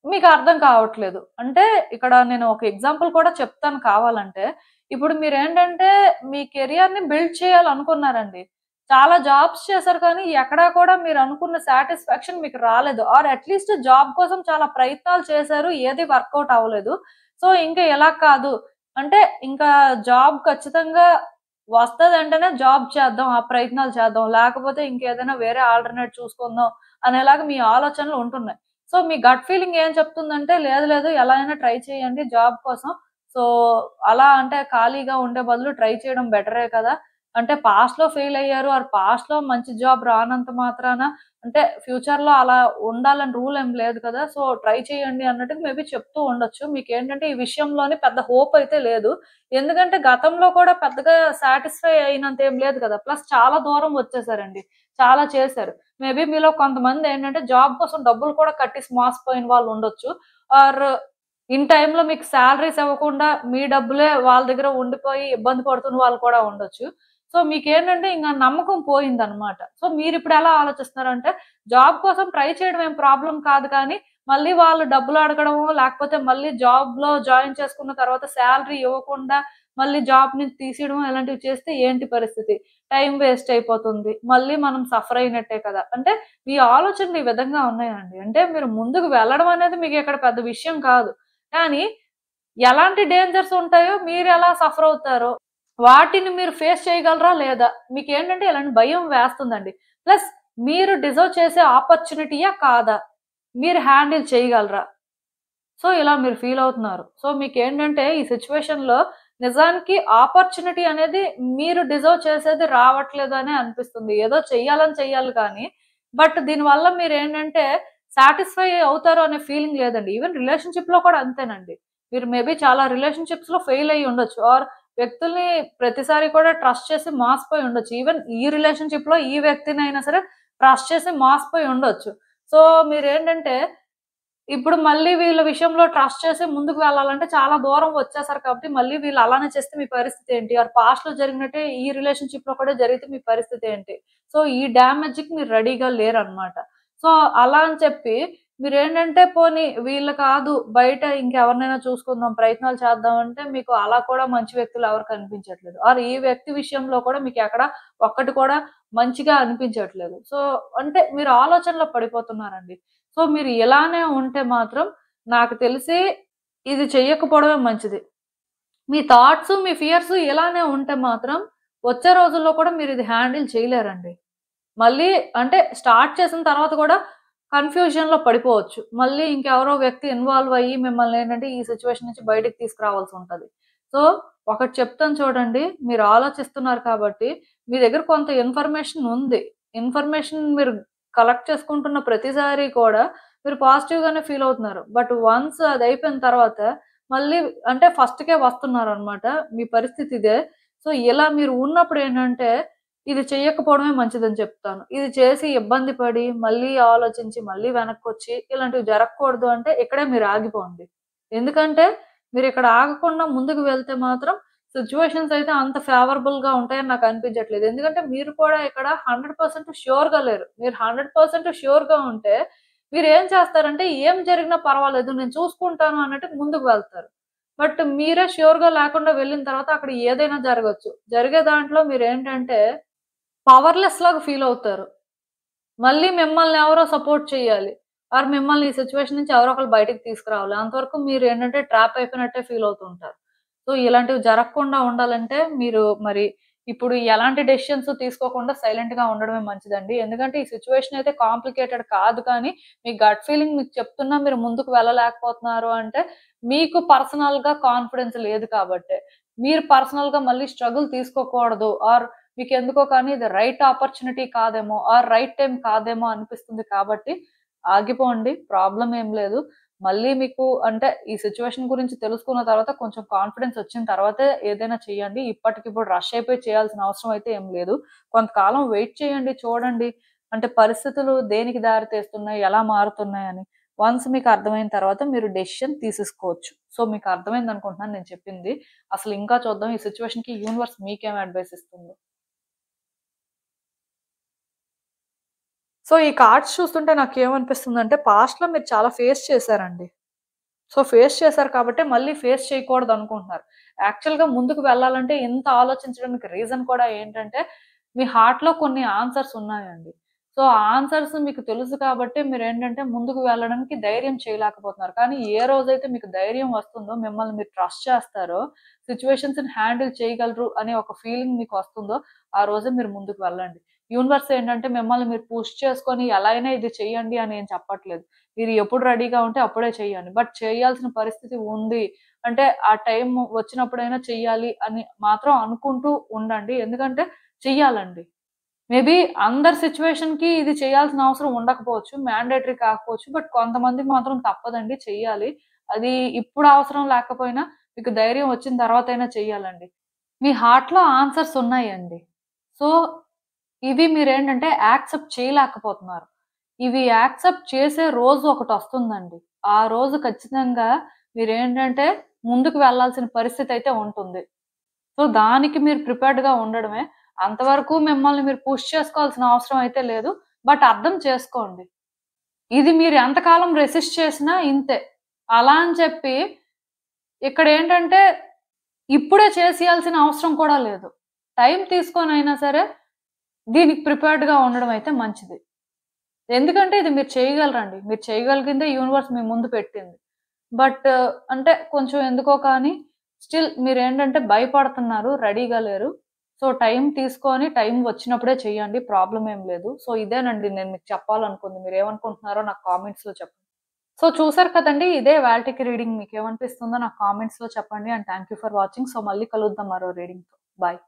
మీకు అర్థం కావట్లేదు. అంటే ఇక్కడ నేను ఒక ఎగ్జాంపుల్ కూడా చెప్తాను కావాలంటే. ఇప్పుడు మీరేంటంటే మీ కెరియర్‌ని బిల్డ్ చేయాలనుకున్నారండి. చాలా జాబ్స్ చేశారు కానీ ఎక్కడా కూడా మీరనుకున్న సాటిస్ఫాక్షన్ మీకు రాలేదు. ఆర్ అట్‌లీస్ట్ జాబ్ కోసం చాలా ప్రయత్నాలు చేశారు. ఏది వర్కౌట్ అవ్వలేదు. సో, ఇంక ఇలా కాదు. అంటే ఇంకా జాబ్ ఖచ్చితంగా వస్తదంటేనే జాబ్ చేద్దాం. ఆ ప్రయత్నాలు చేద్దాం. లేకపోతే ఇంకేదైనా వేరే ఆల్టర్‌నేట్ చూసుకుందాం అనేలాగా మీ ఆలోచనలు ఉంటున్నాయి. సో, మీ గట్ ఫీలింగ్ ఏం చెప్తుందంటే, లేదు లేదు ఎలా అయినా ట్రై చేయండి జాబ్ కోసం. సో, అలా అంటే ఖాళీగా ఉండే బదులు ట్రై చేయడం బెటరే కదా! అంటే పాస్ట్‌లో ఫెయిల్ అయ్యారు. ఆర్ పాస్ట్‌లో మంచి జాబ్ రానంత మాత్రాన అంటే ఫ్యూచర్‌లో అలా ఉండాలని రూల్ ఏం లేదు కదా! సో, ట్రై చేయండి అన్నట్టుగా మేబీ చెప్తూ ఉండొచ్చు. మీకేంటంటే ఈ విషయంలోని పెద్ద హోప్ అయితే లేదు. ఎందుకంటే గతంలో కూడా పెద్దగా సాటిస్ఫై అయినంత ఏం లేదు కదా! ప్లస్ చాలా దూరం వచ్చేసారండి. చాలా చేశారు. మేబీ మీలో కొంతమందేంటంటే జాబ్ కోసం డబ్బులు కూడా కట్టేసి మోసపోయిన వాళ్ళుండొచ్చు. ఆర్ ఇన్ టైమ్‌లో మీకు సాలరీస్ ఇవ్వకుండా మీ డబ్బులే వాళ్ళ దగ్గర ఉండిపోయి ఇబ్బంది పడుతున్న వాళ్ళు కూడా ఉండొచ్చు. సో, మీకేంటంటే ఇంక నమ్మకం పోయిందనమాట. సో, మీరిప్పుడు ఎలా ఆలోచిస్తున్నారంటే జాబ్ కోసం ట్రై చేయడం ఏం ప్రాబ్లమ్ కాదు కానీ, మళ్ళీ వాళ్ళు డబ్బులు అడగడమో, లేకపోతే మళ్ళీ జాబ్‌లో జాయిన్ చేసుకున్న తర్వాత సాలరీ ఇవ్వకుండా మళ్ళీ జాబ్ నుంచి తీసేయడమో ఇలాంటివి చేస్తే ఏంటి పరిస్థితి? టైం వేస్ట్ అయిపోతుంది. మళ్ళీ మనం సఫర్ అయినట్టే కదా! అంటే మీ ఆలోచనలు ఈ విధంగా ఉన్నాయండి. అంటే మీరు ముందుకు వెళ్ళడం అనేది మీకిక్కడ పెద్ద విషయం కాదు. కానీ ఎలాంటి డేంజర్స్ ఉంటాయో, మీరెలా సఫర్ అవుతారో, వాటిని మీరు ఫేస్ చేయగలరా లేదా? మీకేంటంటే ఇలాంటి భయం వేస్తుందండి. ప్లస్ మీరు డిజర్వ్ చేసే ఆపర్చునిటీయా కాదా? మీరు హ్యాండిల్ చేయగలరా? సో, ఇలా మీరు ఫీల్ అవుతున్నారు. సో, మీకేంటంటే ఈ సిట్యుయేషన్‌లో నిజానికి ఆపర్చునిటీ అనేది మీరు డిజర్వ్ చేసేది రావట్లేదు అనే అనిపిస్తుంది. ఏదో చెయ్యాలని చెయ్యాలి కానీ, బట్ దీనివల్ల మీరేంటంటే సాటిస్ఫై అవుతారు అనే ఫీలింగ్ లేదండి. ఈవెన్ రిలేషన్‌షిప్‌లో కూడా అంతేనండి. మీరు మేబీ చాలా రిలేషన్‌షిప్స్‌లో ఫెయిల్ అయ్యి ఉండొచ్చు. ఆర్ వ్యక్తుల్ని ప్రతిసారి కూడా ట్రస్ట్ చేసి మోసపోయి ఉండొచ్చు. ఈవెన్ ఈ రిలేషన్‌షిప్‌లో ఈ వ్యక్తినైనా సరే ట్రస్ట్ చేసి మోసపోయి ఉండొచ్చు. సో, మీరేంటంటే ఇప్పుడు మళ్ళీ వీళ్ళ విషయంలో ట్రస్ట్ చేసి ముందుకు వెళ్ళాలంటే చాలా దూరం వచ్చేసారు కాబట్టి, మళ్ళీ వీళ్ళు అలానే చేస్తే మీ పరిస్థితి ఏంటి? ఆర్ పాస్ట్‌లో జరిగినట్టే ఈ రిలేషన్‌షిప్‌లో కూడా జరిగితే మీ పరిస్థితి ఏంటి? సో, ఈ డ్యామేజ్‌కి మీరు రెడీగా లేరనమాట. సో, అలా అని చెప్పి మీరేంటంటే పోనీ వీళ్ళు కాదు బయట ఇంకెవరినైనా చూసుకుందాం, ప్రయత్నాలు చేద్దాం అంటే మీకు అలా కూడా మంచి వ్యక్తులు ఎవరు కనిపించట్లేదు. ఆర్ ఈ వ్యక్తి విషయంలో కూడా మీకెక్కడ ఒక్కటి కూడా మంచిగా అనిపించట్లేదు. సో, అంటే మీరు ఆలోచనలో పడిపోతున్నారండి. సో, మీరు ఇలానే ఉంటే మాత్రం నాకు తెలిసి ఇది చెయ్యకపోవడమే మంచిది. మీ థాట్స్, మీ ఫియర్స్ ఇలానే ఉంటే మాత్రం వచ్చే రోజుల్లో కూడా మీరిది హ్యాండిల్ చేయలేరండి. మళ్ళీ అంటే స్టార్ట్ చేసిన తర్వాత కూడా కన్‌ఫ్యూజన్‌లో పడిపోవచ్చు. మళ్ళీ ఇంకెవరో వ్యక్తి ఇన్వాల్వ్ అయ్యి మిమ్మల్నేంటంటే ఈ సిట్యుయేషన్ నుంచి బయటికి తీసుకురావాల్సుంటది. సో, ఒకటి చెప్తాను చూడండి. మీరు ఆలోచిస్తున్నారు కాబట్టి మీ దగ్గర కొంత ఇన్ఫర్మేషన్ ఉంది. ఇన్ఫర్మేషన్ మీరు కలెక్ట్ చేసుకుంటున్న ప్రతిసారి కూడా మీరు పాజిటివ్‌గానే ఫీల్ అవుతున్నారు. బట్ వన్స్ అదయిపోయిన తర్వాత మళ్ళీ అంటే ఫస్ట్‌కే వస్తున్నారనమాట. మీ పరిస్థితి ఇదే. సో, ఇలా మీరు ఉన్నప్పుడేంటంటే ఇది చెయ్యకపోవడమే మంచిదని చెప్తాను. ఇది చేసి ఇబ్బంది పడి, మళ్ళీ ఆలోచించి, మళ్ళీ వెనక్కొచ్చి ఇలాంటివి జరగకూడదు అంటే ఇక్కడే మీరు ఆగిపోండి. ఎందుకంటే మీరు ఇక్కడ ఆగకుండా ముందుకు వెళ్తే మాత్రం సిట్యుయేషన్స్ అయితే అంత ఫేవరబుల్ గా ఉంటాయని నాకు అనిపించట్లేదు. ఎందుకంటే మీరు కూడా ఇక్కడ 100% ష్యూర్ గా లేరు. మీరు 100% ష్యూర్ గా ఉంటే మీరు ఏం చేస్తారంటే ఏం జరిగినా పర్వాలేదు నేను చూసుకుంటాను అన్నట్టు ముందుకు వెళ్తారు. బట్ మీరే ష్యూర్ గా లేకుండా వెళ్ళిన తర్వాత అక్కడ ఏదైనా జరగొచ్చు. జరిగే దాంట్లో మీరేంటంటే పవర్‌లెస్ లాగా ఫీల్ అవుతారు. మళ్ళీ మిమ్మల్ని ఎవరో సపోర్ట్ చేయాలి. ఆర్ మిమ్మల్ని ఈ సిట్యుయేషన్ నుంచి ఎవరో ఒకళ్ళు బయటికి తీసుకురావాలి. అంతవరకు మీరేంటంటే ట్రాప్ అయిపోయినట్టే ఫీల్ అవుతూ ఉంటారు. సో, ఇలాంటివి జరగకుండా ఉండాలంటే మీరు మరి ఇప్పుడు ఎలాంటి డెసిషన్స్ తీసుకోకుండా సైలెంట్‌గా ఉండడమే మంచిదండి. ఎందుకంటే ఈ సిట్యుయేషన్ అయితే కాంప్లికేటెడ్ కాదు కానీ, మీ గట్ ఫీలింగ్ మీకు చెప్తున్నా మీరు ముందుకు వెళ్ళలేకపోతున్నారు అంటే, మీకు పర్సనల్‌గా కాన్ఫిడెన్స్ లేదు కాబట్టే. మీరు పర్సనల్‌గా మళ్ళీ స్ట్రగుల్ తీసుకోకూడదు ఆర్ మీకెందుకో కానీ ఇది రైట్ ఆపర్చునిటీ కాదేమో ఆర్ రైట్ టైమ్ కాదేమో అనిపిస్తుంది కాబట్టి ఆగిపోండి. ప్రాబ్లమ్ ఏం లేదు. మళ్ళీ మీకు అంటే ఈ సిట్యుయేషన్ గురించి తెలుసుకున్న తర్వాత కొంచెం కాన్ఫిడెన్స్ వచ్చిన తర్వాతే ఏదైనా చేయండి. ఇప్పటికిప్పుడు రష్ అయిపోయి చేయాల్సిన అవసరం అయితే ఏం లేదు. కొంతకాలం వెయిట్ చేయండి. చూడండి. అంటే పరిస్థితులు దేనికి దారి తీస్తున్నాయి, ఎలా మారుతున్నాయని. వన్స్ మీకు అర్థమైన తర్వాత మీరు డెసిషన్ తీసేసుకోవచ్చు. సో, మీకు అర్థమైందనుకుంటున్నాను నేను చెప్పింది. అసలు ఇంకా చూద్దాం ఈ సిట్యుయేషన్‌కి యూనివర్స్ మీకేం అడ్వైస్ ఇస్తుందో. సో, ఈ కార్డ్స్ చూస్తుంటే నాకేమనిపిస్తుందంటే పాస్ట్‌లో మీరు చాలా ఫేస్ చేసారండి. సో, ఫేస్ చేశారు కాబట్టే మళ్ళీ ఫేస్ చేయకూడదనుకుంటున్నారు. యాక్చువల్‌గా ముందుకు వెళ్ళాలంటే ఇంత ఆలోచించడానికి రీజన్ కూడా ఏంటంటే, మీ హార్ట్‌లో కొన్ని ఆన్సర్స్ ఉన్నాయండి. సో, ఆ ఆన్సర్స్ మీకు తెలుసు కాబట్టి మీరేంటంటే ముందుకు వెళ్ళడానికి ధైర్యం చేయలేకపోతున్నారు. కానీ ఏ రోజైతే మీకు ధైర్యం వస్తుందో, మిమ్మల్ని మీరు ట్రస్ట్ చేస్తారో, సిట్యుయేషన్స్‌ని హ్యాండిల్ చేయగలరు అనే ఒక ఫీలింగ్ మీకొస్తుందో, ఆ రోజే మీరు ముందుకు వెళ్ళండి. యూనివర్స్ ఏంటంటే మిమ్మల్ని మీరు పుష్ చేసుకొని ఎలా అయినా ఇది చేయండి అని ఏం చెప్పట్లేదు. మీరు ఎప్పుడు రెడీగా ఉంటే అప్పుడే చెయ్యండి. బట్ చేయాల్సిన పరిస్థితి ఉంది. అంటే ఆ టైం వచ్చినప్పుడైనా చెయ్యాలి అని మాత్రం అనుకుంటూ ఉండండి. ఎందుకంటే చెయ్యాలండి. మేబీ అందరి సిట్యుయేషన్‌కి ఇది చేయాల్సిన అవసరం ఉండకపోవచ్చు. మ్యాండేటరీ కాకపోవచ్చు. బట్ కొంతమందికి మాత్రం తప్పదండి చెయ్యాలి. అది ఇప్పుడు అవసరం లేకపోయినా మీకు ధైర్యం వచ్చిన తర్వాతైనా చెయ్యాలండి. మీ హార్ట్‌లో ఆన్సర్స్ ఉన్నాయండి. సో, ఇవి మీరేంటంటే యాక్సెప్ట్ చేయలేకపోతున్నారు. ఇవి యాక్సెప్ట్ చేసే రోజు ఒకటొస్తుందండి. ఆ రోజు ఖచ్చితంగా మీరేంటంటే ముందుకు వెళ్ళాల్సిన పరిస్థితయితే ఉంటుంది. సో, దానికి మీరు ప్రిపేర్డ్‌గా ఉండడమే. అంతవరకు మిమ్మల్ని మీరు పుష్ చేసుకోవాల్సిన అవసరం అయితే లేదు. బట్ అర్థం చేసుకోండి. ఇది మీరు ఎంతకాలం రెసిస్ట్ చేసినా ఇంతే. అలా అని చెప్పి ఇక్కడేంటంటే ఇప్పుడే చేసేయాల్సిన అవసరం కూడా లేదు. టైం తీసుకొనైనా సరే దీనికి ప్రిపేర్డ్‌గా ఉండడం అయితే మంచిది. ఎందుకంటే ఇది మీరు చేయగలరండి. మీరు చేయగలిగిందే యూనివర్స్ మీ ముందు పెట్టింది. బట్ అంటే కొంచెం ఎందుకో కానీ స్టిల్ మీరేంటంటే భయపడుతున్నారు. రెడీగా లేరు. సో, టైం తీసుకొని టైం వచ్చినప్పుడే చేయండి. ప్రాబ్లమ్ ఏం లేదు. సో, ఇదేనండి నేను మీకు చెప్పాలనుకుంది. మీరేమనుకుంటున్నారో నాకు కామెంట్స్‌లో చెప్పండి. సో, చూసారు కదండీ! ఇదే ఇవాల్టికి రీడింగ్. మీకేమనిపిస్తుందో నాకు కామెంట్స్‌లో చెప్పండి. And thank you for watching. So, మళ్ళీ కలుద్దాం మరో రీడింగ్‌తో. బాయ్.